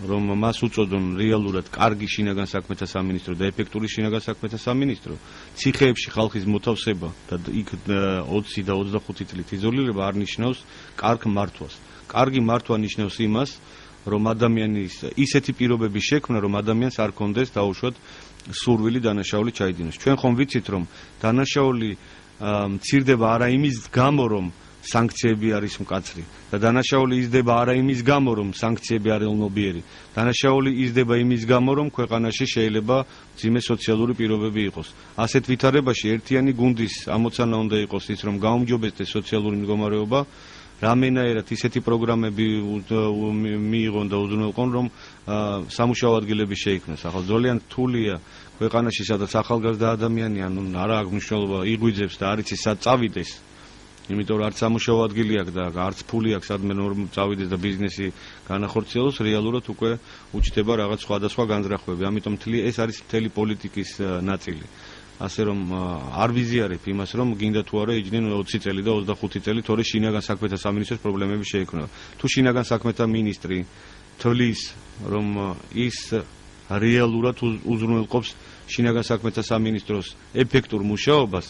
რომ მას უწოდონ რეალურად კარგი შინაგან საქმეთა სამინისტრო და ეფექტური შინაგან საქმეთა სამინისტრო, ციხეებში ხალხის მოთავსება და იქ 20 და 25 წლით იზოლირება არ ნიშნავს კარგ მართვას. კარგი მართვა ნიშნავს იმას, რომ ადამიანის ისეთი პირობების შექმნა, რომ ადამიანს არ კონდეს დაუშვათ სურვილი დანაშაული ჩაიდინოს. ჩვენ ხომ ვიცით, რომ დანაშაული მცირდება არა იმის გამო, რომ სანქციები არის მკაცრი და დანაშაული იზრდება არა იმის გამო, რომ სანქციები არის ულმობიერი. დანაშაული იზრდება იმის გამო, რომ ქვეყანაში შეიძლება მძიმე სოციალური პირობები იყოს. ასეთ ვითარებაში ერთიანი გუნდის ამოცანა უნდა იყოს ის, რომ გაუმჯობესდეს სოციალური მდგომარეობა, რამენაერად ისეთი პროგრამები მიიღონ და უზრუნველყონ, რომ სამუშაო ადგილები შეიქმნას. ახლა ძალიან რთულია ქვეყანაში, სადაც ახალგაზრდა ადამიანი არა აქვს მნიშვნელობა იღვიძებს და არ იცის სად წავიდეს. იმიტომ რომ არც სამუშაო ადგილი აქვს და არც ფული აქვს სადმე წავიდეს და ბიზნესი განახორციელოს, რეალურად უკვე უჩნდება რაღაც სხვადასხვა განზრახვები. ამიტომ ეს არის მთელი პოლიტიკის ნაწილი. ასე რომ არ ვიზიარებ იმას, რომ გინდა თუ არა იჯდნენ 20 წელი და 25 წელი, თორე შინაგან საქმეთა სამინისტროს პრობლემები შეექმნება. თუ შინაგან საქმეთა მინისტრი თვლის, რომ ის რეალურად უზრუნველყოფს შინაგან საქმეთა სამინისტროს ეფექტურ მუშაობას,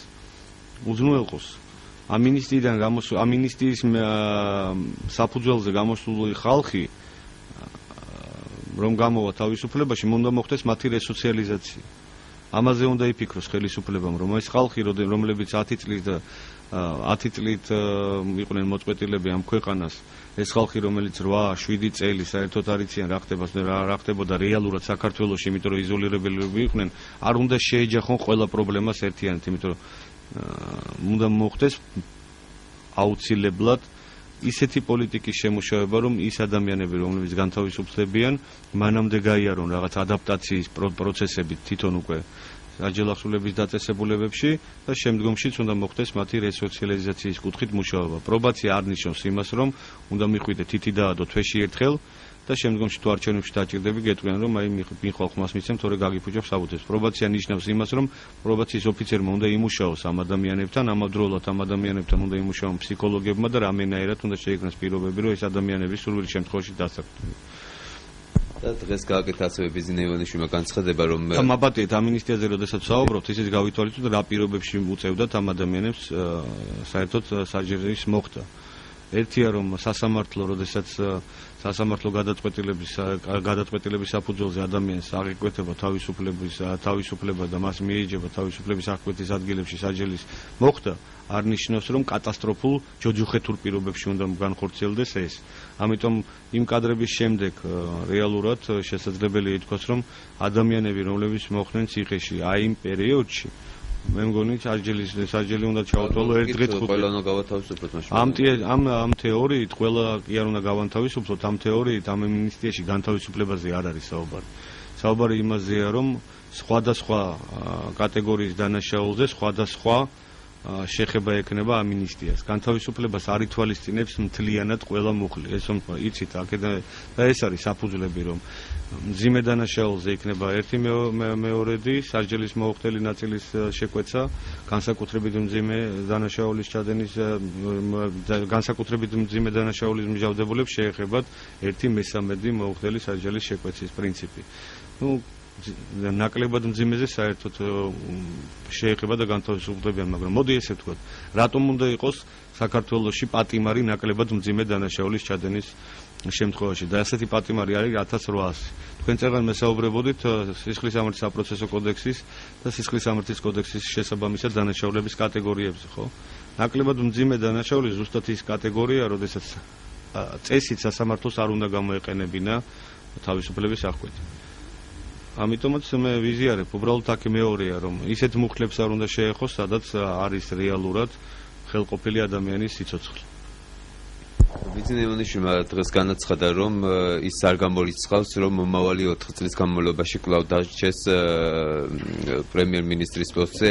უზრუნველყოს. ამინისტიის საფუძველზე გამოსული ხალხი, რომ გამოვა თავისუფლებაში, უნდა მოხდეს მათი რესოციალიზაცია. ამაზე უნდა იფიქროს ხელისუფლებამ, რომ ეს ხალხი, რომლებიც 10 წლით იყვნენ მოწყვეტილები ამ ქვეყანას, ეს ხალხი, რომელიც 8-7 წელი საერთოდ არ იციან რა ხდებოდა რეალურად საქართველოში, იმიტომ რომ იზოლირებელები იყვნენ, არ უნდა შეეჯახონ ყველა პრობლემას ერთიანად, იმიტომ რომ უნდა მოხდეს აუცილებლად ისეთი პოლიტიკის შემუშავება, რომ ის ადამიანები, რომლებიც განთავისუფლებიან, მანამდე გაიარონ რაღაც ადაპტაციის პროცესები თვითონ უკვე აჯილახსულების დაწესებულებებში და შემდგომშიც უნდა მოხდეს მათი რესოციალიზაციის კუთხით მუშაობა. პრობაცია არ ნიშნავს იმას, რომ უნდა მიხვიდე თითი დაადო თვეში ერთხელ და შემდგომში თუ არჩევნებში დაჭირდები, გეტყვიან, რომ მიხვალ ხმას მიცემ, თორე გაგიფუჭებს საბუთებს. პრობაცია ნიშნავს იმას, რომ პრობაციის ოფიცერმა უნდა იმუშაოს ამ ადამიანებთან, ამავდროულად ამ ადამიანებთან უნდა იმუშაონ ფსიქოლოგებმა და რამენაერად უნდა შეიქმნას პირობები, რომ ეს ადამიანები სურვილის შემთხვევაში დასაქმდნენ. და დღეს გააკეთა ასევე ბიზნე ივანიშვილმა განცხადება, რომ მაბატიეთ ამინისტიაზე როდესაც ვსაუბრობთ, ისიც გავითვალისწინოთ რა პირობებში უწევდათ ამ ადამიანებს საერთოდ საჯერის მოხდა. ერთია რომ სასამართლო, როდესაც სასამართლო გადაწყვეტილების საფუძველზე ადამიანს აღიკვეთა თავისუფლება და მას მიეჯება თავისუფლების აღკვეთის ადგილებში საჯელის მოხდა, არ ნიშნავს რომ კატასტროფულ ჯოჯუხეთურ პირობებში უნდა განხორციელდეს ეს. ამიტომ იმ კადრების შემდეგ რეალურად შესაძლებელია ითქვას, რომ ადამიანები, რომლებიც მოხდნენ ციხეში აი იმ პერიოდში, მე მგონი საჯელი უნდა ჩაუთვალო ერთ დღით ყველა უნდა გავათავისუფლოთ მაშინ. ამ თეორიით ყველა კი არ უნდა გავანთავისუფლოთ, ამ თეორიით ამ ამინისტიაში განთავისუფლებაზე არ არის საუბარი. საუბარი იმაზეა, რომ სხვადასხვა კატეგორიის დანაშაულზე სხვადასხვა შეხება ექნება ამინისტიას. განთავისუფლებას არ ითვალისწინებს მთლიანად ყველა მუხლი. ეს იცით, აქედან და ეს არის საფუძვლები, რომ მძიმე დანაშაულზე იქნება ერთი მეორედი სასჯელის მოუხდელი ნაწილის შეკვეცა, განსაკუთრებით მძიმე დანაშაულის ჩადენის განსაკუთრებით მძიმე დანაშაულის მსჯავრდებულებს შეეხებათ 1/3 მოუხდელი სასჯელის შეკვეცის პრინციპი. ნაკლებად მძიმეზე საერთოდ შეეხება და განთავისუფლებიან, მაგრამ მოდი ესე ვთქვათ, რატომ უნდა იყოს საქართველოში პატიმარი ნაკლებად მძიმე დანაშაულის ჩადენის შემთხვევაში და ასეთი პატიმარი არის 1800. თქვენ წეგან მესაუბრებოდით სისხლისამართლის საპროცესო კოდექსის და სისხლისამართლის კოდექსის შესაბამისად დანაშაულების კატეგორიებზე, ხო? ნაკლებად მძიმე დანაშაული ზუსტად ის კატეგორია, როდესაც წესით სასამართლოს არ უნდა გამოეყენებინა თავისუფლების აღკვეთა. ამიტომაც მე ვიზიარებ, უბრალოდ აქ მეორეა, რომ ისეთ მუხლებს არ უნდა შეეხოს, სადაც არის რეალურად ხელყოფილი ადამიანის სიცოცხლე. ვიცინე ივანიშვილმა დღეს განაცხადა, რომ ის არ გამორიცხავს, რომ მომავალი 4 წლის განმავლობაში კვლავ დარჩეს პრემიერ-მინისტრის პოსტზე.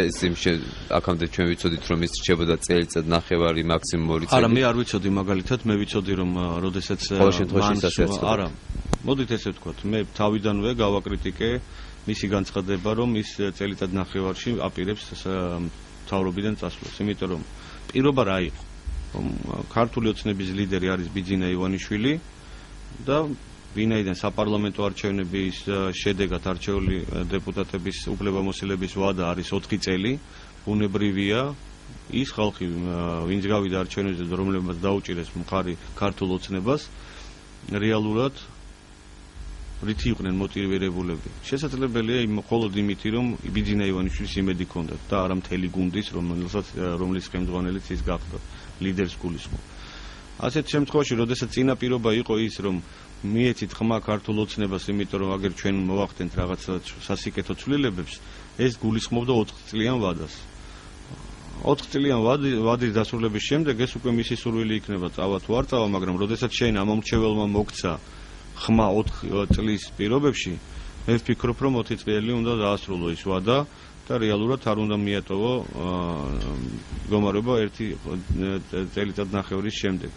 აქამდე ჩვენ ვიცოდით, რომ ის რჩებოდა წელიწად ნახევარი, მაქსიმუმ 2 წელი. არა, მე არ ვიცოდი მაგალითად, მე ვიცოდი, რომ როდესაც არა. მოდით ესე ვთქვათ, მე თავიდანვე გავაკრიტიკე მისი განცხადება, რომ ის წელიწად ნახევარში აპირებს მთავრობიდან წასვლას, იმიტომ რომ პირობა რა იყო? ქართული ოცნების ლიდერი არის ბიძინა ივანიშვილი და ვინაიდან საპარლამენტო არჩევნების შედეგად არჩეული დეპუტატების უფლებამოსილების ვადა არის 4 წელი, ბუნებრივია ის ხალხი, ვინც გავიდა არჩევნებზე, რომლებმაც დაუჭირეს მხარი ქართულ ოცნებას, რეალურად რითი იყვნენ მოტივირებულები. შესაძლებელია მხოლოდ იმითი, რომ ბიძინა ივანიშვილის იმედი ჰქონდათ და არა მთელი გუნდის, რომლის ხელმძღვანელიც ის გახდა. ლიდერს გულისხმობ. ასეთ შემთხვევაში, როდესაც წინა პირობა იყო ის, რომ მიეცით ხმა ქართულ ოცნებას, იმიტომ რომ აგერ ჩვენ მოვახდენთ რაღაცა სასიკეთო ცვლილებებს, ეს გულისხმობდა 4 წლიან ვადას. 4 წლიან ვადის დასრულების შემდეგ ეს უკვე მისი სურვილი იქნება, წავა თუ არ წავა, მაგრამ როდესაც შენ ამომრჩეველმა მოგცა ხმა 4 წლის პირობებში, მე ვფიქრობ, რომ 4 წელი უნდა დაასრულო ის ვადა. და რეალურად არ უნდა მიატოვო მდგომარეობა 1 წელიწად ნახევრის შემდეგ.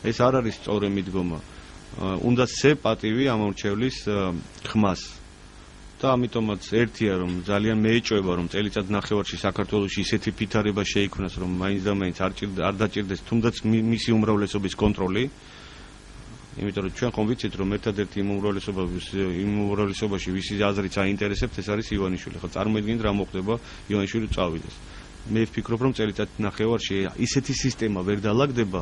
ეს არ არის სწორი მიდგომა. უნდა სცე პატივი ამორჩევლის ხმას. და ამიტომაც ერთია, რომ ძალიან მეეჭვება, რომ წელიწად ნახევარში საქართველოში ისეთი ფითარება შეიქმნას, რომ მაინც და მაინც არ დაჭირდეს თუნდაც მისი უმრავლესობის კონტროლი. იმიტომ რომ ჩვენ ხომ ვიცით, რომ ერთადერთი იმ უმრავლესობაში ვისი აზრიც აინტერესებთ, ეს არის ივანიშვილი. ხო, წარმოიდგინეთ რა მოხდება, ივანიშვილი წავიდეს. მე ვფიქრობ, რომ წელიწად ნახევარში ისეთი სისტემა ვერ დაალაგდება,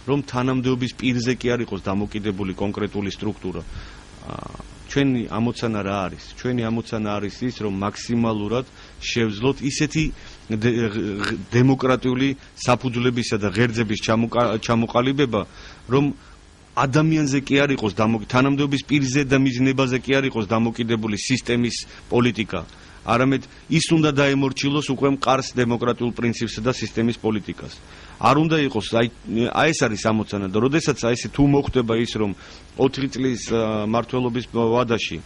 რომ თანამდებობის პირზე კი არ იყოს დამოკიდებული კონკრეტული სტრუქტურა. ჩვენი ამოცანა რა არის? ჩვენი ამოცანა არის ის, რომ მაქსიმალურად შევძლოთ ისეთი დემოკრატიული საფუძვლებისა და ღერძების ჩამოყალიბება, რომ ადამიანზე კი არ იყოს თანამდებობის პირზე და მის ნებაზე კი არ იყოს დამოკიდებული სისტემის პოლიტიკა. არამედ ის უნდა დაემორჩილოს უკვე მყარს დემოკრატიულ პრინციპსა და სისტემის პოლიტიკას. არ უნდა იყოს აი ეს არის ამოცანა და როდესაც აი ესე თუ მოხდება ის, რომ 4 წლის მმართველობის ვადაში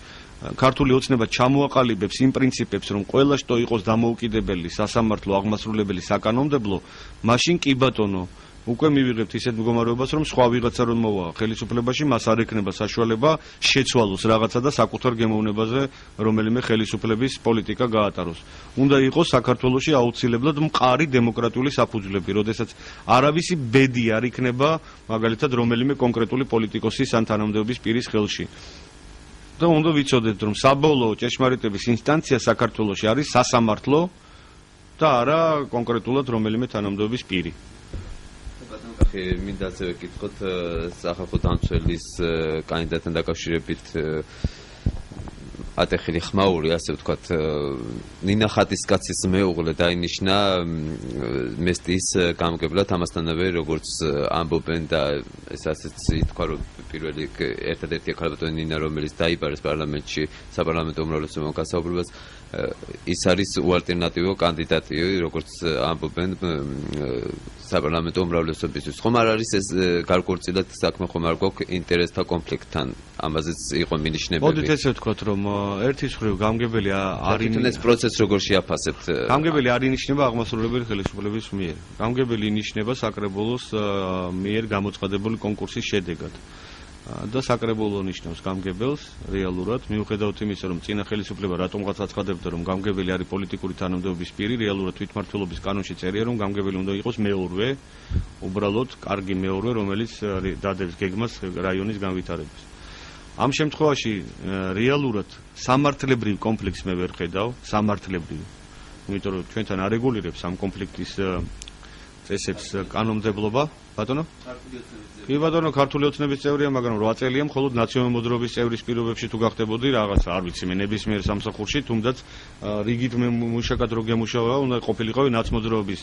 ქართული ოცნება ჩამოაყალიბებს იმ პრინციპებს, რომ ყველა შტო იყოს დამოუკიდებელი, სასამართლო, აღმასრულებელი, საკანონმდებლო, მაშინ კი ბატონო უკვე მივიღებთ ისეთ მდგომარეობას, რომ სხვა ვიღაცა რომ მოვა ხელისუფლებაში, მას არ ექნება საშუალება შეცვალოს რაღაცა და საკუთარ გემოვნებაზე რომელიმე ხელისუფლების პოლიტიკა გაატაროს. უნდა იყოს საქართველოში აუცილებლად მყარი დემოკრატიული საფუძვლები, როდესაც არავისი ბედი არ იქნება მაგალითად რომელიმე კონკრეტული პოლიტიკოსის ან თანამდებობის პირის ხელში. და უნდა ვიცოდეთ, რომ საბოლოო ჭეშმარიტების ინსტანცია საქართველოში არის სასამართლო და არა კონკრეტულად რომელიმე თანამდებობის პირი. მინდა ასევე გითხოთ სახალხო დამცველის კანდიდატთან დაკავშირებით ატეხილი ხმაური, ასე ვთქვათ, ნინა ხატისკაცის მეუღლე დაინიშნა მესტიის გამგებლად, ამასთანავე როგორც ამბობენ და ეს ასეც ითქვა, რომ პირველი ერთადერთია ქალბატონი ნინა, რომელიც დაიბარეს პარლამენტში საპარლამენტო უმრავლესობამ გასაუბრებას, ის არის უალტერნატივო კანდიდატი, როგორც ამბობენ საპარლამენტო უმრავლესობისთვის. ხომ არ არის ეს გარკვეულწილად საქმე, ხომ არ გვაქვს ინტერესთა კონფლიქტთან? ამაზეც იყო მინიშნებები. მოდით ესე ვთქვათ, რომ ერთის მხრივ გამგებელი არის ეს პროცესი როგორ შეაფასებთ? გამგებელი არ ინიშნება აღმასრულებელი ხელისუფლების მიერ. გამგებელი ინიშნება საკრებულოს მიერ გამოცხადებული კონკურსის შედეგად. და საკრებულო ნიშნავს გამგებელს რეალურად, მიუხედავად იმისა, რომ წინა ხელისუფლება რატომღაც აცხადებდა, რომ გამგებელი არის პოლიტიკური თანამდებობის პირი, რეალურად თვითმმართველობის კანონში წერია, რომ გამგებელი უნდა იყოს მეურვე, უბრალოდ კარგი მეურვე, რომელიც დადებს გეგმას რაიონის განვითარებას. ამ შემთხვევაში რეალურად სამართლებრივ კონფლიქტს მე ვერ ხედავ, სამართლებრივ. იმიტომ რომ ჩვენთან არეგულირებს ამ კონფლიქტის წესებს კანონმდებლობა ბატონო? კი ბატონო, ქართული ოცნების წევრია, მაგრამ 8 წელია მხოლოდ ნაციონალური მოძრაობის წევრის პირობებში თუ გახდებოდი რაღაცა, არ ვიცი, მე ნებისმიერ სამსახურში, თუმდაც რიგით მე მუშაკად რო გემუშავა, უნდა ყოფილიყავი ნაცმოძრაობის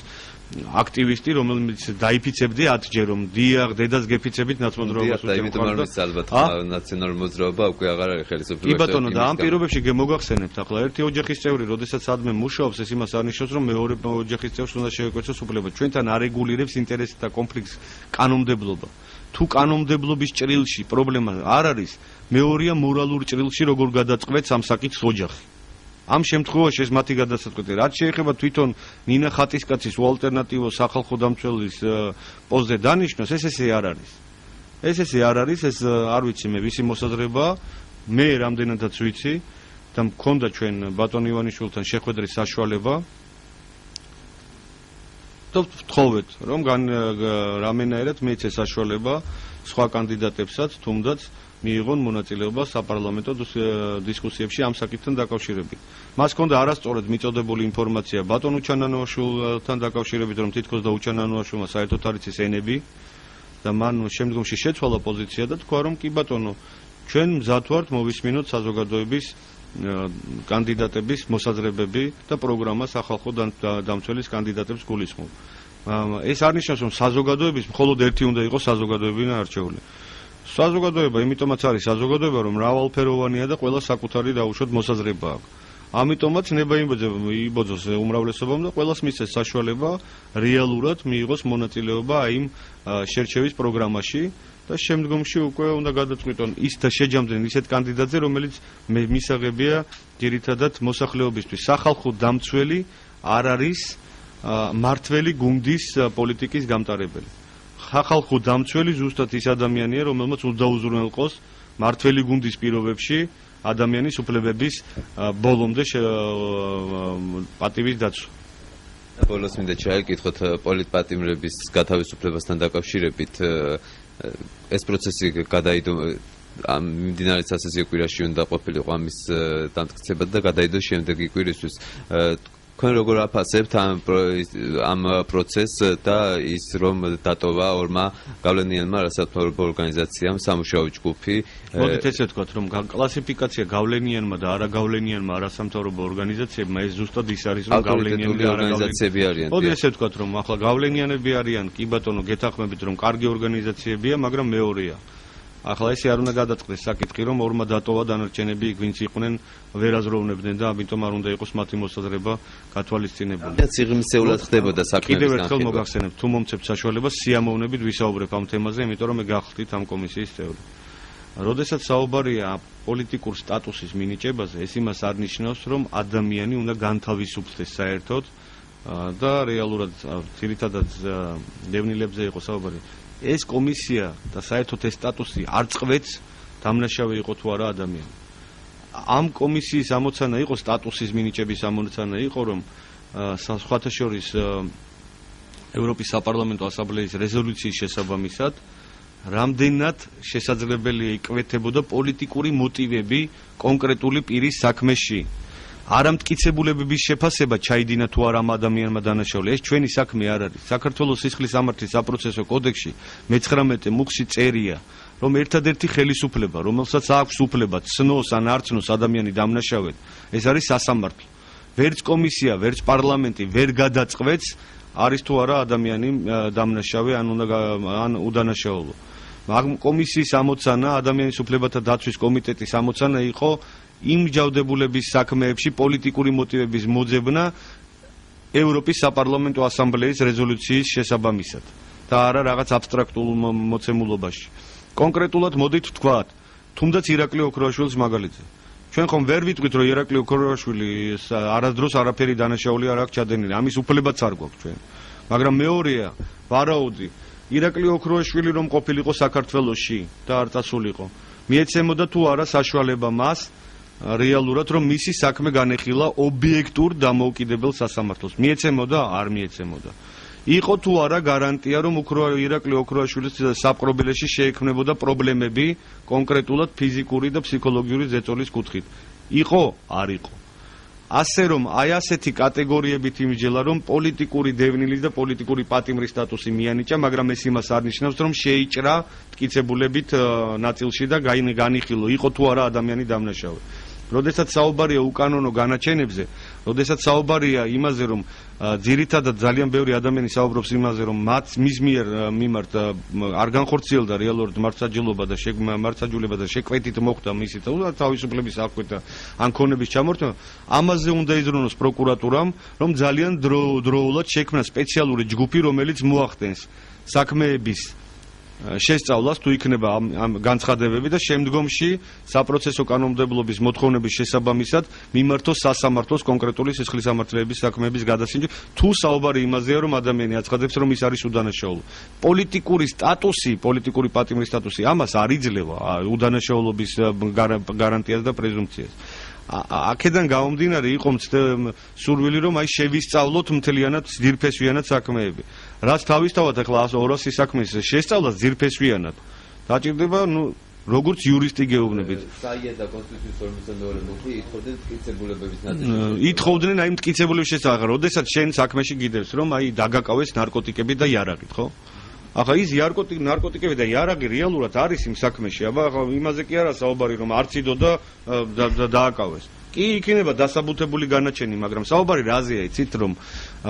აქტივისტი, რომელიც დაიფიცებდი 10 ჯერ, რომ დიახ, დედას გეფიცებით ნაცმოძრაობას უწევდა. იმიტომ რომ ის ალბათ ნაციონალური მოძრაობა უკვე აღარ არის ხელისუფლებაში. კი ბატონო, და ამ პირობებში მოგახსენებთ, ახლა ერთი ოჯახის წევრი, როდესაც სადმე მუშაობს, ეს იმას არნიშნავს, რომ მეორე ოჯახის წევრს უნდა შეეკეცოს უფლება. ჩვენთან არ რეგულირებს ინტერესთა კონფლიქტს კანონმდებლობა. თუ კანონმდებლობის ჭრილში პრობლემა არ არის, მეორეა მორალურ ჭრილში როგორ გადაწყվეთ ამ საკითხს ოჯახი. ამ შემთხვევაში ეს მათი გადასაწყვეტი. რაც შეეხება თვითონ ნინა ხატისკაცის უალტერნატივო სახალხო დამცველის პოზზე დანიშნოს, ეს ესე არ არის. ეს ესე არ არის, ეს არ ვიცი მე ვისი მოსაზრება, მე რამდენადაც ვიცი და მქონდა ჩვენ ბატონ ივანიშვილთან შეხვედრის საშუალება. ვთხოვეთ, რომ რამენაერად მეცე საშუალება სხვა კანდიდატებსაც თუნდაც მიიღონ მონაწილეობა საპარლამენტო დისკუსიებში ამ საკითხთან დაკავშირებით. მას ჰქონდა არასწორად მიწოდებული ინფორმაცია ბატონ უჩანანოაშვილთან დაკავშირებით, რომ თითქოს და უჩანანოაშვილმა საერთოდ არ იცის ენები და მან შემდგომში შეცვალა პოზიცია და თქვა, რომ კი ბატონო, ჩვენ მზად ვართ მოვისმინოთ საზოგადოების კანდიდატების მოსაზრებები და პროგრამა სახალხო დამცველის კანდიდატებს გულისხმობ. ეს არნიშნავს, რომ საზოგადოების მხოლოდ ერთი უნდა იყოს საზოგადოებინა არჩეული. საზოგადოება იმიტომაც არის საზოგადოება, რომ მრავალფეროვანია და ყველა საკუთარი დაუშვათ მოსაზრება აქვს. ამიტომაც ნება იბოძოს უმრავლესობამ და ყველას მისცეს საშუალება რეალურად მიიღოს მონაწილეობა იმ შერჩევის პროგრამაში და შემდგომში უკვე უნდა გადაწყვიტონ ის და შეჯამდნენ ისეთ კანდიდატზე, რომელიც მისაღებია ძირითადად მოსახლეობისთვის. სახალხო დამცველი არ არის მართველი გუნდის პოლიტიკის გამტარებელი. სახალხო დამცველი ზუსტად ის ადამიანია, რომელმაც უნდა უზრუნველყოს მართველი გუნდის პირობებში ადამიანის უფლებების ბოლომდე პატივის დაცვა. ბოლოს მინდა ჩაიკითხოთ პოლიტპატიმრების გათავისუფლებასთან დაკავშირებით. ეს პროცესი გადაიდო ამ მიმდინარე სასეზიო კვირაში უნდა ყოფილიყო ამის დამტკიცება და გადაიდო შემდეგი კვირისთვის. თქვენ როგორ აფასებთ ამ პროცესს და ის რომ დატოვა ორმა გავლენიანმა არასამთავრობო ორგანიზაციამ სამუშაო ჯგუფი? მოდით ესე ვთქვათ, რომ კლასიფიკაცია გავლენიანმა და არაგავლენიანმა არასამთავრობო ორგანიზაციებმა ეს ზუსტად ის არის, რომ გავლენიანი და ორგანიზაციები არიან. მოდით ესე ვთქვათ, რომ ახლა გავლენიანები არიან, კი ბატონო, გეთანხმებით, რომ კარგი ორგანიზაციებია, მაგრამ მეორეა. ახლა ესე არ უნდა გადაწყდეს საკითხი, რომ ორმა დატოვა დანარჩენები იქ ვინც იყვნენ ვერაზროვნებდნენ და ამიტომ არ უნდა იყოს მათი მოსაზრება გათვალისწინებული. სიღრმისეულად ხდებოდა საქმეების კიდევ ერთხელ მოგახსენებთ, თუ მომცემთ საშუალებას სიამოვნებით ვისაუბრებ ამ თემაზე, იმიტომ რომ მე გახდით ამ კომისიის წევრი. როდესაც საუბარია პოლიტიკურ სტატუსის მინიჭებაზე, ეს იმას არ ნიშნავს, რომ ადამიანი უნდა განთავისუფლდეს საერთოდ და რეალურად ძირითადად დევნილებზე იყოს საუბარი. ეს კომისია და საერთოდ ეს სტატუსი არ წყვეტს დამნაშავე იყო თუ არა ადამიანი. ამ კომისიის ამოცანა იყო სტატუსის მინიჭების ამოცანა იყო, რომ სხვათა შორის ევროპის საპარლამენტო ასამბლეის რეზოლუციის შესაბამისად რამდენად შესაძლებელია იკვეთებოდა პოლიტიკური მოტივები კონკრეტული პირის საქმეში. არამტკიცებულებების შეფასება ჩაიდინა თუ არა ამ ადამიანმა დანაშაული. ეს ჩვენი საქმე არ არის. საქართველოს სისხლის სამართლის საპროცესო კოდექსში მე-19 მუხში წერია, რომ ერთადერთი ხელისუფლება, რომელსაც აქვს უფლება ცნოს ან არ ცნოს ადამიანი დამნაშავედ, ეს არის სასამართლო. ვერც კომისია, ვერც პარლამენტი ვერ გადაწყვეტს, არის თუ არა ადამიანი დამნაშავე ან უდანაშაულო. ამ კომისიის ამოცანა, ადამიანის უფლებათა დაცვის კომიტეტის ამოცანა იყო იმ ჯავდებულების საქმეებში პოლიტიკური მოტივების მოძებნა ევროპის საპარლამენტო ასამბლეის რეზოლუციის შესაბამისად და არა რაღაც აბსტრაქტულ მოცემულობაში. კონკრეტულად მოდით ვთქვათ, თუნდაც ირაკლი ოქროაშვილის მაგალითზე. ჩვენ ხომ ვერ ვიტყვით, რომ ირაკლი ოქროაშვილი არასდროს არაფერი დანაშაული არ აქვს ჩადენილი, ამის უფლებაც არ გვაქვს ჩვენ. მაგრამ მეორეა, ვარაუდი, ირაკლი ოქროაშვილი რომ ყოფილიყო საქართველოში და არ წასულიყო, მიეცემოდა თუ არა საშუალება მას რეალურად რომ მისი საქმე განეხილა ობიექტურ დამოუკიდებელ სასამართლოს. მიეცემოდა, არ მიეცემოდა. იყო თუ არა გარანტია, რომ ირაკლი ოქროაშვილის საპყრობილეში შეექმნებოდა პრობლემები კონკრეტულად ფიზიკური და ფსიქოლოგიური ზეწოლის კუთხით. იყო, არ იყო. ასე რომ აი ასეთი კატეგორიებით იმიჯელა რომ პოლიტიკური დევნილის და პოლიტიკური პატიმრის სტატუსი მიანიჭა, მაგრამ ეს იმას არ ნიშნავს რომ შეიჭრა მტკიცებულებით ნაწილში და განიხილო იყო თუ არა ადამიანი დამნაშავე. როდესაც საუბარია უკანონო განაჩენებზე, როდესაც საუბარია იმაზე რომ ძირითადად ძალიან ბევრი ადამიანი საუბრობს იმაზე რომ მის მიმართ არ განხორციელდა რეალურად მართლმსაჯულება და შეკვეთით მოხდა მისი თავისუფლების აღკვეთა ან ქონების ჩამორთმევა, ამაზე უნდა იზრუნოს პროკურატურამ, რომ ძალიან დროულად შექმნა სპეციალური ჯგუფი, რომელიც მოახდენს საქმეების შესწავლას თუ იქნება ამ განცხადებები და შემდგომში საპროცესო კანონმდებლობის მოთხოვნების შესაბამისად მიმართოს სასამართლოს კონკრეტული სისხლის სამართლეების საქმეების გადასინჯი, თუ საუბარი იმაზეა რომ ადამიანი აცხადებს რომ ის არის უდანაშაულო. პოლიტიკური პატიმრის სტატუსი ამას არ იძლევა უდანაშაულობის გარანტიას და პრეზუმპციას. აქედან გამომდინარე იყო სურვილი რომ აი შევისწავლოთ მთლიანად ძირფესვიანად საქმეები. რაც თავისთავად ახლა 200 საქმის შესწავლას ძირფესვიანად დაჭირდება როგორც იურისტი გეუბნებით. საია და კონსტიტუციის 52 მუხი ითხოვდნენ მტკიცებულებების ნაწილში. ითხოვდნენ აი მტკიცებულების შესახებ, როდესაც შენ საქმეში გიდევს რომ აი დაგაკავეს ნარკოტიკები და იარაღით, ხო? ახლა ის ნარკოტიკები და იარაღი რეალურად არის იმ საქმეში, აბა ახლა იმაზე კი არა საუბარი რომ არციდო და დააკავეს. კი იქნება დასაბუთებული განაჩენი, მაგრამ საუბარი რაზეა, იცით რომ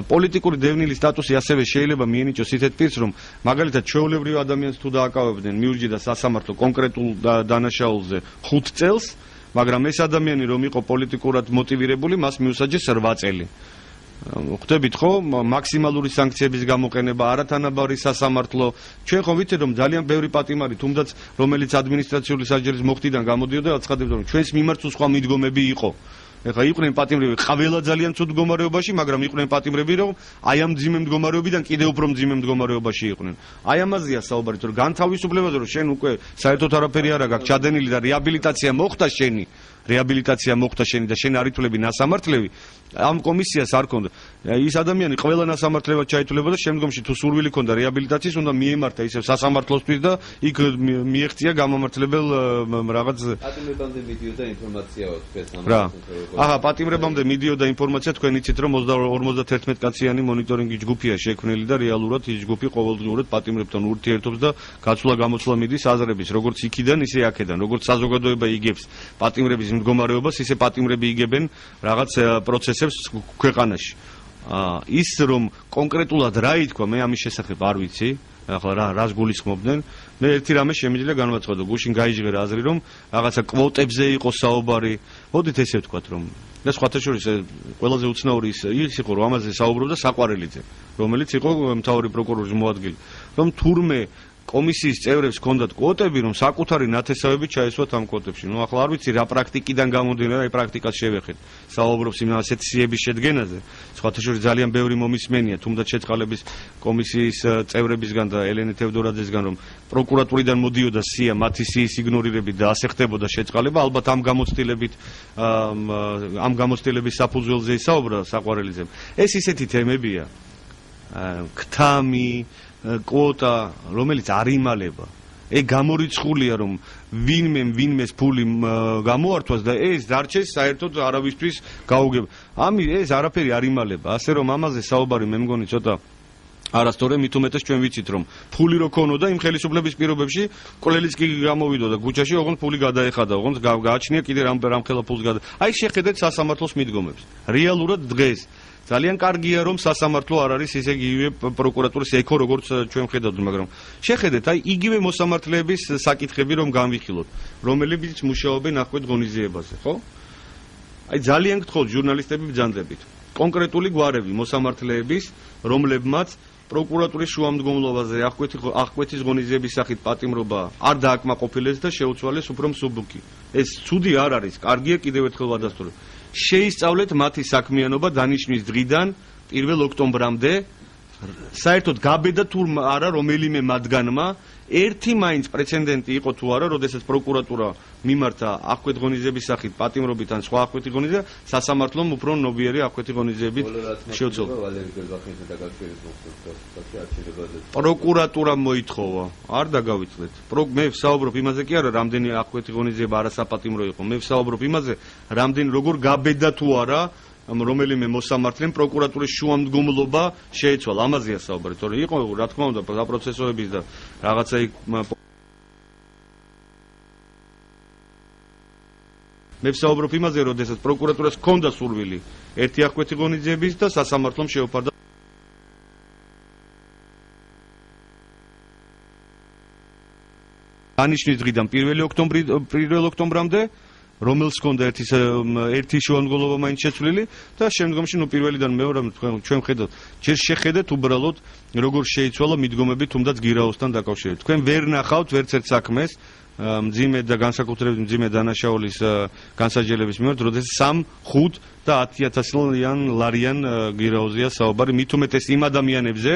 პოლიტიკური დევნილის სტატუსი ასევე შეიძლება მიენიჭოს ისეთ პირს, რომ მაგალითად ჩვეულებრივ ადამიანს თუ დააკავებდნენ, მიუჯდა სასამართლო კონკრეტულ დანაშაულზე 5 წელს, მაგრამ ეს ადამიანი რომ იყო პოლიტიკურად მოტივირებული, მას მიუსაჯეს 8 წელი. ხვდებით ხო, მაქსიმალური სანქციების გამოყენება, არათანაბარი სასამართლო. ჩვენ ხო ვიცით რომ ძალიან ბევრი პატიმარი, თუმდაც რომელიც ადმინისტრაციული სასჯელის მოხდიდან გამოდიოდა, აცხადებდა რომ ჩვენს მიმართ სხვა მიდგომები იყო. ეხლა იყვნენ პატიმრები ყველა ძალიან ცუდ მდგომარეობაში, მაგრამ იყვნენ პატიმრები რომ აი ამ მძიმე მდგომარეობიდან კიდევ უფრო მძიმე მდგომარეობაში იყვნენ. აი ამაზეა საუბარი, რომ განთავისუფლებაზე რომ შენ უკვე საერთოდ არაფერი არ აქვს ჩადენილი და რეაბილიტაცია მოხდა შენი და შენ არ ითვლები ნასამართლები, ამ კომისიას არ ქონდა. ის ადამიანი ყველა ნასამართლებლად ჩაითვლება და შემდგომში თუ სურვილი ქონდა რეაბილიტაციის, უნდა მიემართა ისევ სასამართლოსთვის და იქ მიეღწია გამომართლებელ რაღაც პატიმრებამდე მიდიოდა ინფორმაცია თქვენს რა. ახლა პატიმრებამდე მიდიოდა ინფორმაცია, თქვენ იცით რომ 51 კაციანი მონიტორინგი ჯგუფია შექმნილი და რეალურად ის ჯგუფი ყოველდღიურად პატიმრებთან ურთიერთობს და გაცვლა-გამოცვლა მიდის აზრების, როგორც იქიდან, ისე აქედან, როგორც საზოგადოება იგებს პატიმრების მდგომარეობას, ისე პატიმრები იგებენ რაღაც პროცესებს ქვეყანაში. ის რომ კონკრეტულად რა ითქვა, მე ამის შესახებ არ ვიცი. ახლა რას გულისხმობდნენ? მე ერთი რამე შემიძლია განვაცხადო, გუშინ გაიჟღერა აზრი რომ რაღაცა კვოტებზე იყო საუბარი. მოდით ესე ვთქვათ რომ და სხვათა შორის ყველაზე უცნაური ის იყო რომ ამაზე საუბრობდა საყვარელიძე, რომელიც იყო მთავარი პროკურორის მოადგილე. რომ თურმე კომისიის წევრებს ჰქონდათ კვოტები, რომ საკუთარი ნათესავები ჩაესვათ ამ კვოტებში. ნუ ახლა არ ვიცი რა პრაქტიკიდან გამომდინარე, აი პრაქტიკას შევეხეთ. საუბრობს იმ ასეთ სიების შედგენაზე. სხვათა შორის ძალიან ბევრი მომისმენია, თუმდაც შეწყალების კომისიის წევრებისგან და ელენე თევდორაძესგან, რომ პროკურატურიდან მოდიოდა სია, მათი სიის იგნორირებით და ასე ხდებოდა შეწყალება, ალბათ ამ გამოცდილების საფუძველზე ისაუბრა საყვარელიძემ. ეს ისეთი თემებია. ქთამი კვოტა, რომელიც არ იმალება. გამორიცხულია რომ ვინმეს ფული გამოართვას და ეს დარჩეს საერთოდ არავისთვის გაუგება. ეს არაფერი არ იმალება. ასე რომ ამაზე საუბარი მე მგონი ცოტა არასწორია, მით უმეტეს ჩვენ ვიცით რომ ფული რო ქონოდა იმ ხელისუფლების პირობებში, კვლელიც კი გამოვიდოდა ქუჩაში, ოღონდ ფული გადაეხადა, ოღონდ გააჩნია კიდე რამხელა ფულს გადა. აი შეხედეთ სასამართლოს მიდგომებს. რეალურად დღეს ძალიან კარგია რომ სასამართლო არ არის ისე იგივე პროკურატურის ეკო როგორც ჩვენ ხედავთ, მაგრამ შეხედეთ აი იგივე მოსამართლეების საკითხები რომ განვიხილოთ, რომლებიც მუშაობენ ახკვეთ ღონისძიებაზე, ხო? აი ძალიან გთხოვთ ჟურნალისტები ბრძანდებით. კონკრეტული გვარები მოსამართლეების, რომლებმაც პროკურატურის შუამდგომლობაზე ახკვეთის ღონისძიების სახით პატიმრობა არ დააკმაყოფილეს და შეუცვალეს უფრო მსუბუქი. ეს ცუდი არ არის, კარგია კიდევ ერთხელ ვადასტურებ. შეისწავლეთ მათი საქმიანობა დანიშნვის დღიდან 1 ოქტომბრამდე, საერთოდ გაბედა თუ არა რომელიმე მათგანმა ერთი მაინც პრეცედენტი იყო თუ არა, როდესაც პროკურატურა მიმართა ახკვეთ ღონისძიების სახით პატიმრობით ან სხვა ახკვეთი ღონისძიება, სასამართლომ უფრო ნობიერი ახკვეთი ღონისძიებით შეუცვალა. პროკურატურამ მოითხოვა, არ დაგავიწყდეთ. მე ვსაუბრობ იმაზე კი არა, რამდენი ახკვეთი ღონისძიება არასაპატიმრო იყო. მე ვსაუბრობ იმაზე, რამდენი როგორ გაბედა თუ არა რომელიმე მოსამართლემ პროკურატურის შუამდგომლობა შეეცვალა. ამაზეა საუბარი, თორე იყო რა თქმა უნდა საპროცესოების და რაღაცა იქ მე ვსაუბრობ იმაზე, როდესაც პროკურატურას ჰქონდა სურვილი ერთი აღკვეთი ღონისძიების და სასამართლომ შეუფარდა ანიშნის დღიდან 1 ოქტომბრამდე, რომელს ჰქონდა ერთი შუამდგომლობა მაინც შეცვლილი და შემდგომში პირველიდან მეორე ჩვენ ვხედავთ, ჯერ შეხედეთ უბრალოდ როგორ შეიცვალა მიდგომები თუნდაც გირაოსთან დაკავშირებით. თქვენ ვერ ნახავთ ვერცერთ საქმეს მძიმე და განსაკუთრებით მძიმე დანაშაულის განსაჯელების მიმართ, როდესაც 3, 5 და 10,000 ლარიან გირაოზია საუბარი, მით უმეტეს იმ ადამიანებზე,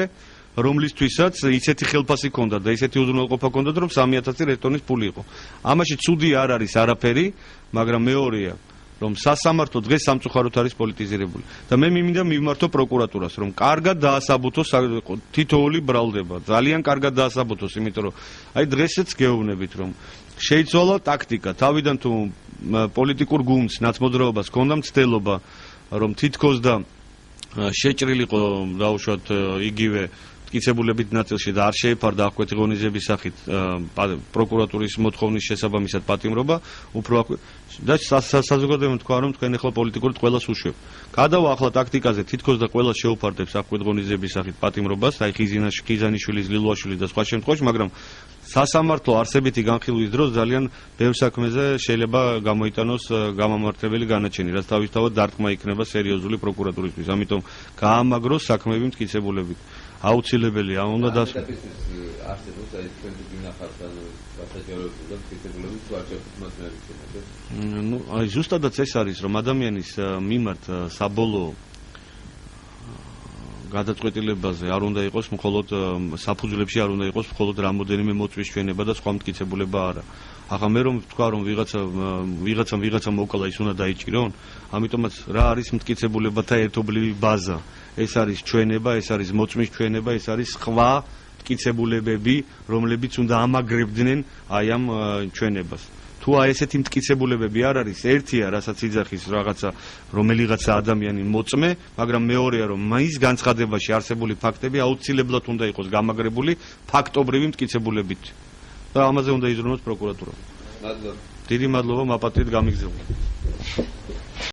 რომლისთვისაც ისეთი ხელფასი ჰქონდა და ისეთი უზრუნველყოფა ჰქონდათ, რომ 3,000 ტონის ფული იყო. ამაში ცუდი არ არის არაფერი, მაგრამ მეორეა, რომ სასამართლო დღეს სამწუხაროდ არის პოლიტიზირებული. და მე მინდა მივმართო პროკურატურას, რომ კარგად დაასაბუთოს თითოეული ბრალდება, ძალიან კარგად დაასაბუთოს, იმიტომ რომ აი დღესაც გეუბნებით, რომ შეიცვალა ტაქტიკა, თავიდან თუ პოლიტიკურ გუნდს, ნაცმოძრაობას ჰქონდა მცდელობა, რომ თითქოს და შეჭრილიყო დაუშვათ იგივე მტკიცებულებით ნაწილში და არ შეეფარდა აღკვეთი ღონისძიების სახით პროკურატურის მოთხოვნის შესაბამისად პატიმრობა, უფრო და საზოგადოებამ თქვა, რომ თქვენ ახლა პოლიტიკურად ყველას უშვებ. გადავა ახლა ტაქტიკაზე, თითქოს და ყველას შეუფარდებს აღკვეთ ღონისძიების სახით პატიმრობას, აი ხიზანიშვილის, ლილუაშვილის და სხვა შემთხვევაში, მაგრამ სასამართლო არსებითი განხილვის დროს ძალიან ბევრ საქმეზე შეიძლება გამოიტანოს გამამართლებელი განაჩენი, რაც თავისთავად დარტყმა იქნება სერიოზული პროკურატურისთვის. ამიტომ გაამაგროს საქმეები მტკიცებულებით. აუცილებელია, უნდა დასვას. არსებობს აი თქვენ გინახავთ გასაჯაროებულ და მტკიცებულებით თუ არჩევით მასმეების შემოგვეთ. ნუ აი ზუსტადაც ეს არის, რომ ადამიანის მიმართ საბოლოო გადაწყვეტილებაზე არ უნდა იყოს მხოლოდ საფუძვლებში არ უნდა იყოს მხოლოდ რამოდენიმე მოწვის ჩვენება და სხვა მტკიცებულება არა. ახლა მე რომ ვთქვა, რომ ვიღაცა მოკლა, ის უნდა დაიჭირონ, ამიტომაც რა არის მტკიცებულებათა ერთობლივი ბაზა. ეს არის ჩვენება, ეს არის მოწმის ჩვენება, ეს არის სხვა მტკიცებულებები, რომლებიც უნდა ამაგრებდნენ აი ამ ჩვენებას. თუ აი ესეთი მტკიცებულებები არ არის, ერთია, რასაც იძახის რაღაცა რომელიღაცა ადამიანი მოწმე, მაგრამ მეორეა, რომ მის განცხადებაში არსებული ფაქტები აუცილებლად უნდა იყოს გამაგრებული ფაქტობრივი მტკიცებულებით. და ამაზე უნდა იზრუნოს პროკურატურა. მადლობა. დიდი მადლობა, მაპატივით გამიგზავნეთ.